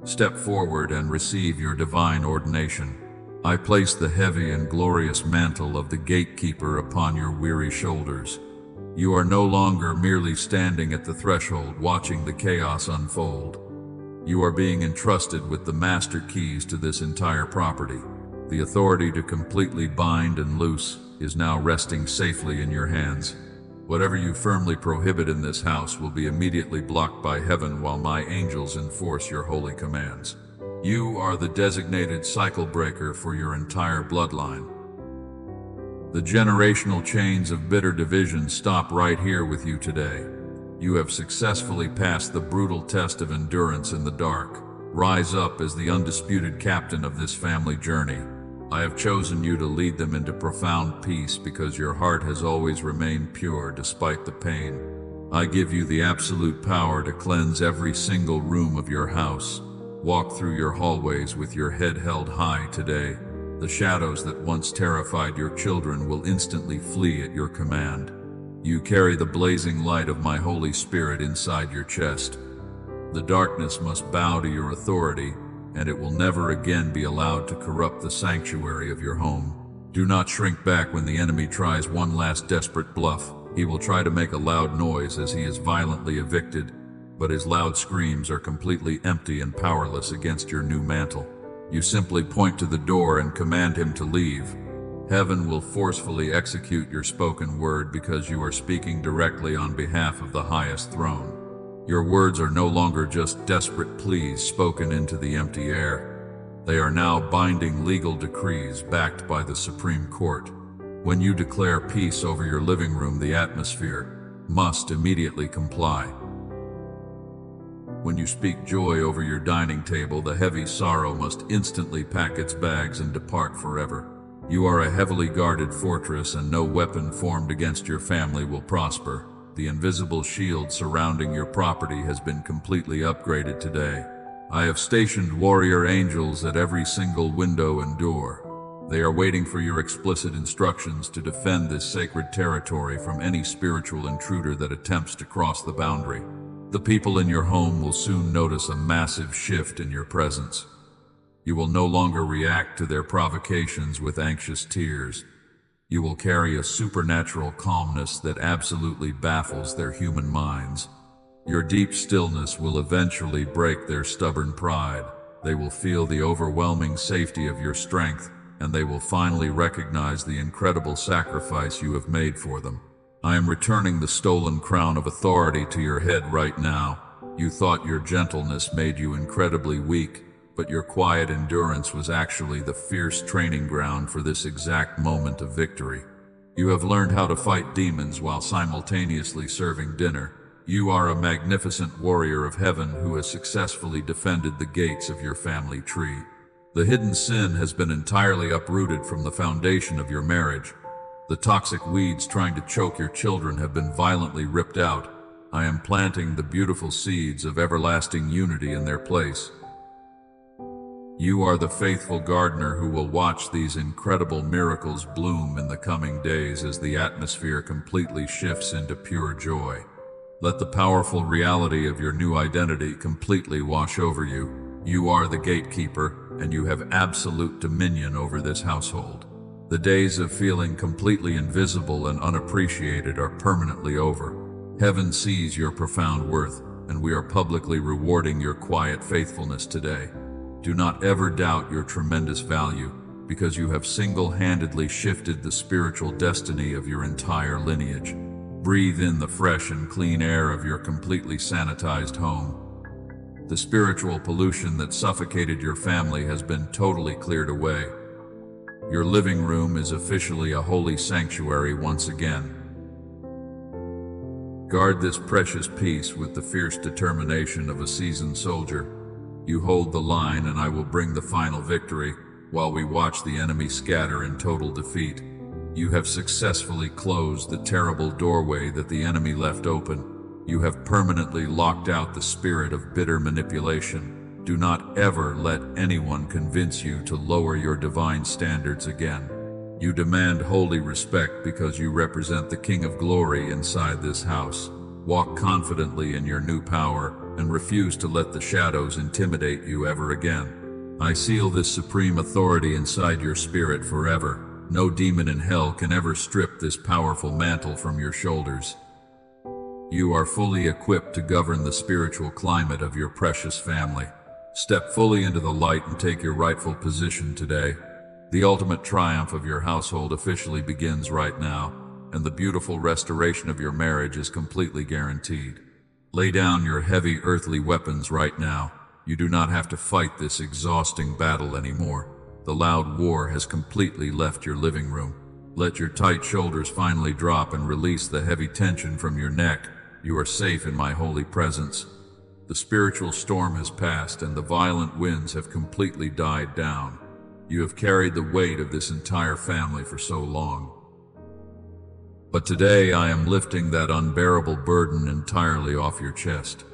Step forward and receive your divine ordination. I place the heavy and glorious mantle of the gatekeeper upon your weary shoulders. You are no longer merely standing at the threshold watching the chaos unfold. You are being entrusted with the master keys to this entire property. The authority to completely bind and loose is now resting safely in your hands. Whatever you firmly prohibit in this house will be immediately blocked by heaven while my angels enforce your holy commands. You are the designated cycle breaker for your entire bloodline. The generational chains of bitter division stop right here with you today. You have successfully passed the brutal test of endurance in the dark. Rise up as the undisputed captain of this family journey. I have chosen you to lead them into profound peace because your heart has always remained pure despite the pain. I give you the absolute power to cleanse every single room of your house. Walk through your hallways with your head held high today. The shadows that once terrified your children will instantly flee at your command. You carry the blazing light of my Holy Spirit inside your chest. The darkness must bow to your authority, and it will never again be allowed to corrupt the sanctuary of your home. Do not shrink back when the enemy tries one last desperate bluff. He will try to make a loud noise as he is violently evicted, but his loud screams are completely empty and powerless against your new mantle. You simply point to the door and command him to leave. Heaven will forcefully execute your spoken word because you are speaking directly on behalf of the highest throne. Your words are no longer just desperate pleas spoken into the empty air. They are now binding legal decrees backed by the Supreme Court. When you declare peace over your living room, the atmosphere must immediately comply. When you speak joy over your dining table, the heavy sorrow must instantly pack its bags and depart forever. You are a heavily guarded fortress, and no weapon formed against your family will prosper. The invisible shield surrounding your property has been completely upgraded today. I have stationed warrior angels at every single window and door. They are waiting for your explicit instructions to defend this sacred territory from any spiritual intruder that attempts to cross the boundary. The people in your home will soon notice a massive shift in your presence. You will no longer react to their provocations with anxious tears. You will carry a supernatural calmness that absolutely baffles their human minds. Your deep stillness will eventually break their stubborn pride. They will feel the overwhelming safety of your strength, and they will finally recognize the incredible sacrifice you have made for them. I am returning the stolen crown of authority to your head right now. You thought your gentleness made you incredibly weak, but your quiet endurance was actually the fierce training ground for this exact moment of victory. You have learned how to fight demons while simultaneously serving dinner. You are a magnificent warrior of heaven who has successfully defended the gates of your family tree. The hidden sin has been entirely uprooted from the foundation of your marriage. The toxic weeds trying to choke your children have been violently ripped out. I am planting the beautiful seeds of everlasting unity in their place. You are the faithful gardener who will watch these incredible miracles bloom in the coming days as the atmosphere completely shifts into pure joy. Let the powerful reality of your new identity completely wash over you. You are the gatekeeper, and you have absolute dominion over this household. The days of feeling completely invisible and unappreciated are permanently over. Heaven sees your profound worth, and we are publicly rewarding your quiet faithfulness today. Do not ever doubt your tremendous value, because you have single-handedly shifted the spiritual destiny of your entire lineage. Breathe in the fresh and clean air of your completely sanitized home. The spiritual pollution that suffocated your family has been totally cleared away. Your living room is officially a holy sanctuary once again. Guard this precious peace with the fierce determination of a seasoned soldier. You hold the line and I will bring the final victory while we watch the enemy scatter in total defeat. You have successfully closed the terrible doorway that the enemy left open. You have permanently locked out the spirit of bitter manipulation. Do not ever let anyone convince you to lower your divine standards again. You demand holy respect because you represent the King of Glory inside this house. Walk confidently in your new power and refuse to let the shadows intimidate you ever again. I seal this supreme authority inside your spirit forever. No demon in hell can ever strip this powerful mantle from your shoulders. You are fully equipped to govern the spiritual climate of your precious family. Step fully into the light and take your rightful position today. The ultimate triumph of your household officially begins right now, and the beautiful restoration of your marriage is completely guaranteed. Lay down your heavy earthly weapons right now. You do not have to fight this exhausting battle anymore. The loud war has completely left your living room. Let your tight shoulders finally drop and release the heavy tension from your neck. You are safe in my holy presence. The spiritual storm has passed and the violent winds have completely died down. You have carried the weight of this entire family for so long. But today I am lifting that unbearable burden entirely off your chest.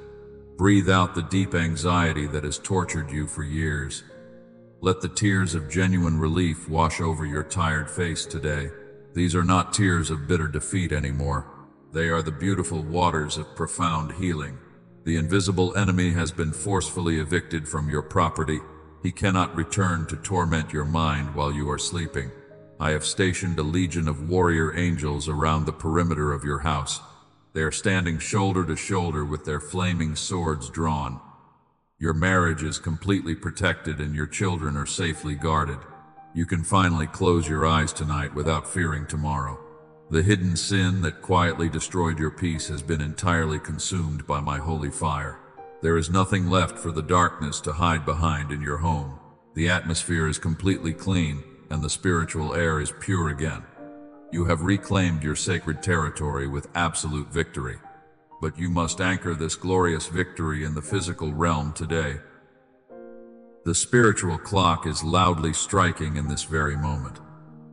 Breathe out the deep anxiety that has tortured you for years. Let the tears of genuine relief wash over your tired face today. These are not tears of bitter defeat anymore. They are the beautiful waters of profound healing. The invisible enemy has been forcefully evicted from your property. He cannot return to torment your mind while you are sleeping. I have stationed a legion of warrior angels around the perimeter of your house. They are standing shoulder to shoulder with their flaming swords drawn. Your marriage is completely protected and your children are safely guarded. You can finally close your eyes tonight without fearing tomorrow. The hidden sin that quietly destroyed your peace has been entirely consumed by my holy fire. There is nothing left for the darkness to hide behind in your home. The atmosphere is completely clean and the spiritual air is pure again. You have reclaimed your sacred territory with absolute victory. But you must anchor this glorious victory in the physical realm today. The spiritual clock is loudly striking in this very moment.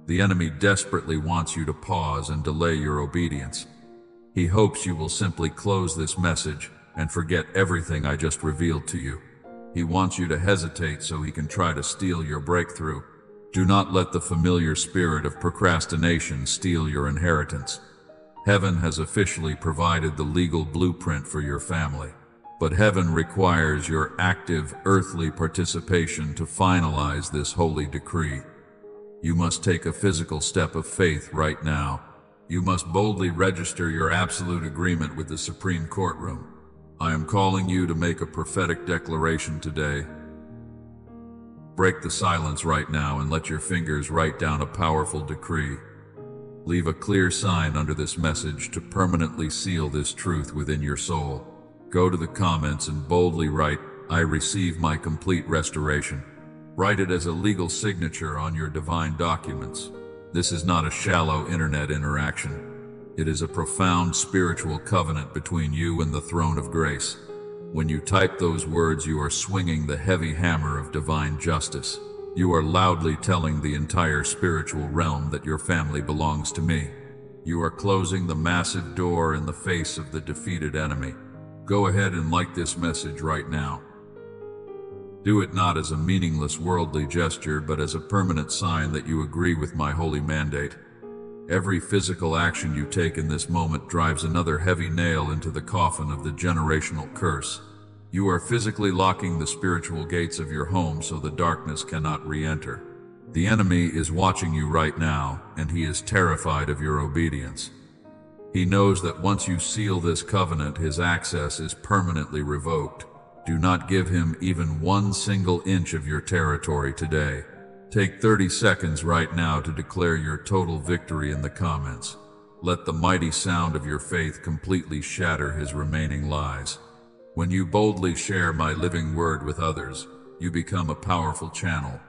The enemy desperately wants you to pause and delay your obedience. He hopes you will simply close this message and forget everything I just revealed to you. He wants you to hesitate so he can try to steal your breakthrough. Do not let the familiar spirit of procrastination steal your inheritance. Heaven has officially provided the legal blueprint for your family, but heaven requires your active earthly participation to finalize this holy decree. You must take a physical step of faith right now. You must boldly register your absolute agreement with the Supreme Courtroom. I am calling you to make a prophetic declaration today. Break the silence right now and let your fingers write down a powerful decree. Leave a clear sign under this message to permanently seal this truth within your soul. Go to the comments and boldly write, "I receive my complete restoration." Write it as a legal signature on your divine documents. This is not a shallow internet interaction. It is a profound spiritual covenant between you and the throne of grace. When you type those words, you are swinging the heavy hammer of divine justice. You are loudly telling the entire spiritual realm that your family belongs to me. You are closing the massive door in the face of the defeated enemy. Go ahead and like this message right now. Do it not as a meaningless worldly gesture, but as a permanent sign that you agree with my holy mandate. Every physical action you take in this moment drives another heavy nail into the coffin of the generational curse. You are physically locking the spiritual gates of your home so the darkness cannot re-enter. The enemy is watching you right now, and he is terrified of your obedience. He knows that once you seal this covenant, his access is permanently revoked. Do not give him even one single inch of your territory today. Take 30 seconds right now to declare your total victory in the comments. Let the mighty sound of your faith completely shatter his remaining lies. When you boldly share my living word with others, you become a powerful channel.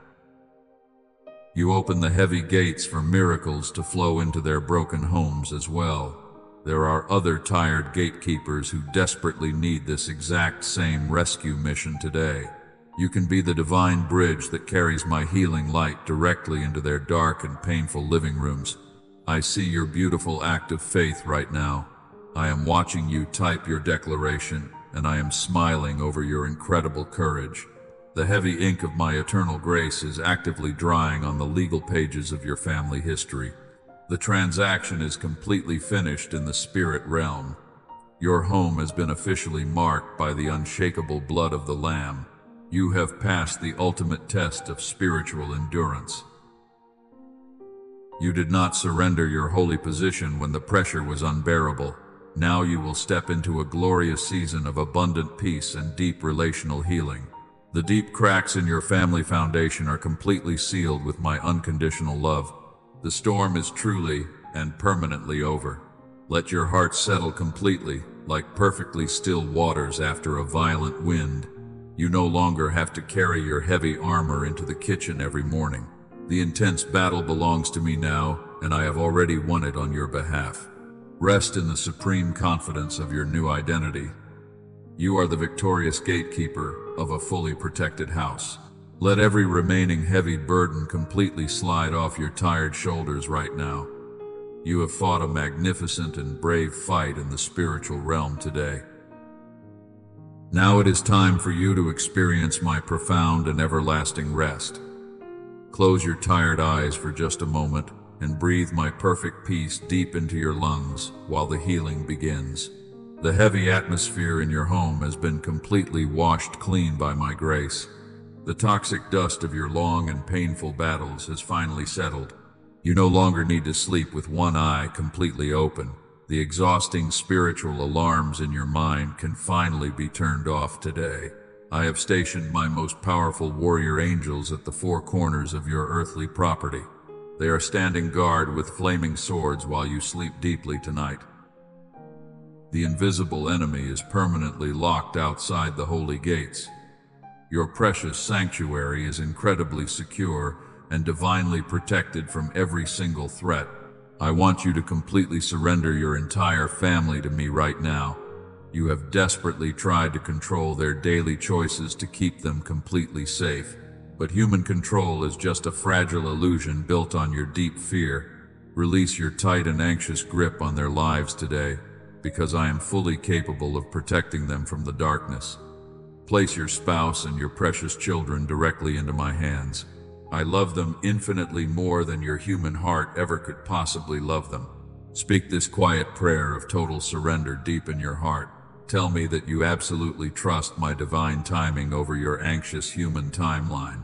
You open the heavy gates for miracles to flow into their broken homes as well. There are other tired gatekeepers who desperately need this exact same rescue mission today. You can be the divine bridge that carries my healing light directly into their dark and painful living rooms. I see your beautiful act of faith right now. I am watching you type your declaration, and I am smiling over your incredible courage. The heavy ink of my eternal grace is actively drying on the legal pages of your family history. The transaction is completely finished in the spirit realm. Your home has been officially marked by the unshakable blood of the Lamb. You have passed the ultimate test of spiritual endurance. You did not surrender your holy position when the pressure was unbearable. Now you will step into a glorious season of abundant peace and deep relational healing. The deep cracks in your family foundation are completely sealed with my unconditional love. The storm is truly and permanently over. Let your heart settle completely, like perfectly still waters after a violent wind. You no longer have to carry your heavy armor into the kitchen every morning. The intense battle belongs to me now, and I have already won it on your behalf. Rest in the supreme confidence of your new identity. You are the victorious gatekeeper of a fully protected house. Let every remaining heavy burden completely slide off your tired shoulders right now. You have fought a magnificent and brave fight in the spiritual realm today. Now it is time for you to experience my profound and everlasting rest. Close your tired eyes for just a moment and breathe my perfect peace deep into your lungs while the healing begins. The heavy atmosphere in your home has been completely washed clean by my grace. The toxic dust of your long and painful battles has finally settled. You no longer need to sleep with one eye completely open. The exhausting spiritual alarms in your mind can finally be turned off today. I have stationed my most powerful warrior angels at the four corners of your earthly property. They are standing guard with flaming swords while you sleep deeply tonight. The invisible enemy is permanently locked outside the holy gates. Your precious sanctuary is incredibly secure and divinely protected from every single threat. I want you to completely surrender your entire family to me right now. You have desperately tried to control their daily choices to keep them completely safe, but human control is just a fragile illusion built on your deep fear. Release your tight and anxious grip on their lives today, because I am fully capable of protecting them from the darkness. Place your spouse and your precious children directly into my hands. I love them infinitely more than your human heart ever could possibly love them. Speak this quiet prayer of total surrender deep in your heart. Tell me that you absolutely trust my divine timing over your anxious human timeline.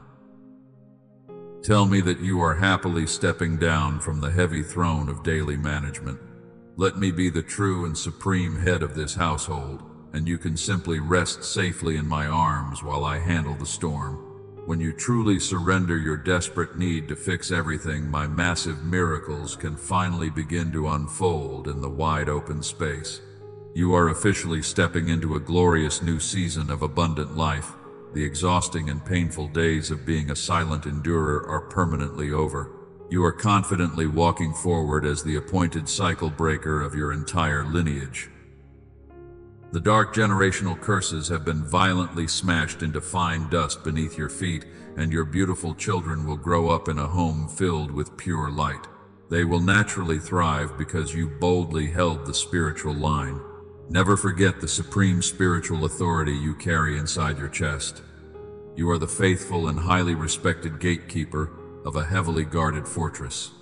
Tell me that you are happily stepping down from the heavy throne of daily management. Let me be the true and supreme head of this household, and you can simply rest safely in my arms while I handle the storm. When you truly surrender your desperate need to fix everything, my massive miracles can finally begin to unfold in the wide open space. You are officially stepping into a glorious new season of abundant life. The exhausting and painful days of being a silent endurer are permanently over. You are confidently walking forward as the appointed cycle breaker of your entire lineage. The dark generational curses have been violently smashed into fine dust beneath your feet, and your beautiful children will grow up in a home filled with pure light. They will naturally thrive because you boldly held the spiritual line. Never forget the supreme spiritual authority you carry inside your chest. You are the faithful and highly respected gatekeeper of a heavily guarded fortress.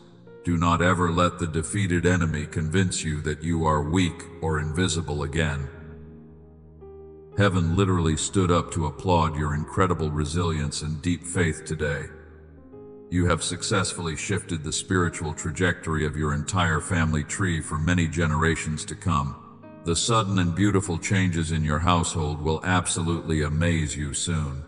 Do not ever let the defeated enemy convince you that you are weak or invisible again. Heaven literally stood up to applaud your incredible resilience and deep faith today. You have successfully shifted the spiritual trajectory of your entire family tree for many generations to come. The sudden and beautiful changes in your household will absolutely amaze you soon.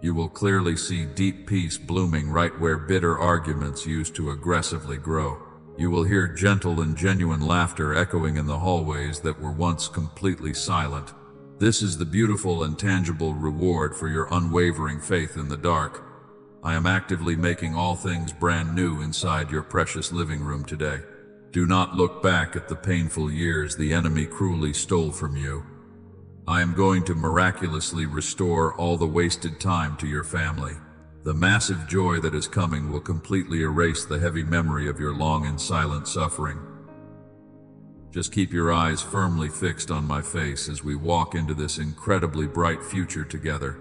You will clearly see deep peace blooming right where bitter arguments used to aggressively grow. You will hear gentle and genuine laughter echoing in the hallways that were once completely silent. This is the beautiful and tangible reward for your unwavering faith in the dark. I am actively making all things brand new inside your precious living room today. Do not look back at the painful years the enemy cruelly stole from you. I am going to miraculously restore all the wasted time to your family. The massive joy that is coming will completely erase the heavy memory of your long and silent suffering. Just keep your eyes firmly fixed on my face as we walk into this incredibly bright future together.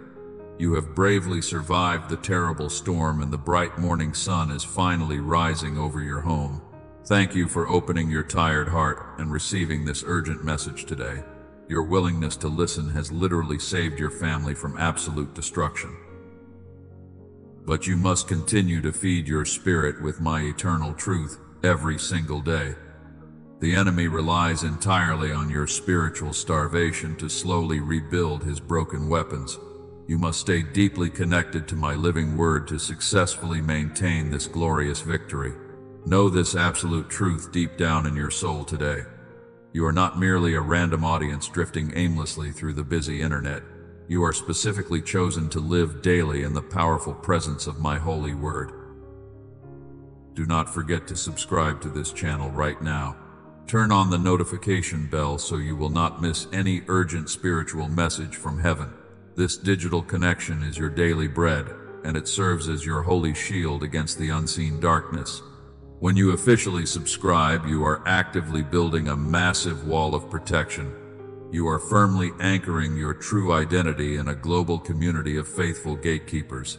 You have bravely survived the terrible storm, and the bright morning sun is finally rising over your home. Thank you for opening your tired heart and receiving this urgent message today. Your willingness to listen has literally saved your family from absolute destruction. But you must continue to feed your spirit with my eternal truth every single day. The enemy relies entirely on your spiritual starvation to slowly rebuild his broken weapons. You must stay deeply connected to my living word to successfully maintain this glorious victory. Know this absolute truth deep down in your soul today. You are not merely a random audience drifting aimlessly through the busy internet. You are specifically chosen to live daily in the powerful presence of my holy word. Do not forget to subscribe to this channel right now. Turn on the notification bell so you will not miss any urgent spiritual message from heaven. This digital connection is your daily bread, and it serves as your holy shield against the unseen darkness. When you officially subscribe, you are actively building a massive wall of protection. You are firmly anchoring your true identity in a global community of faithful gatekeepers.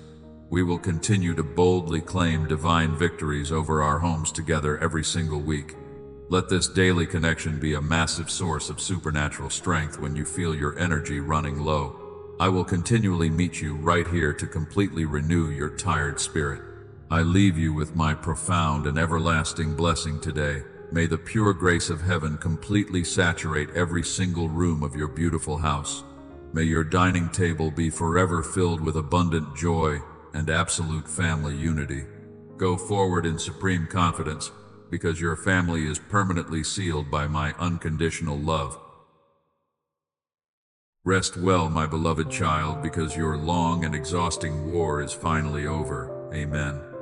We will continue to boldly claim divine victories over our homes together every single week. Let this daily connection be a massive source of supernatural strength when you feel your energy running low. I will continually meet you right here to completely renew your tired spirit. I leave you with my profound and everlasting blessing today. May the pure grace of heaven completely saturate every single room of your beautiful house. May your dining table be forever filled with abundant joy and absolute family unity. Go forward in supreme confidence, because your family is permanently sealed by my unconditional love. Rest well, my beloved child, because your long and exhausting war is finally over. Amen.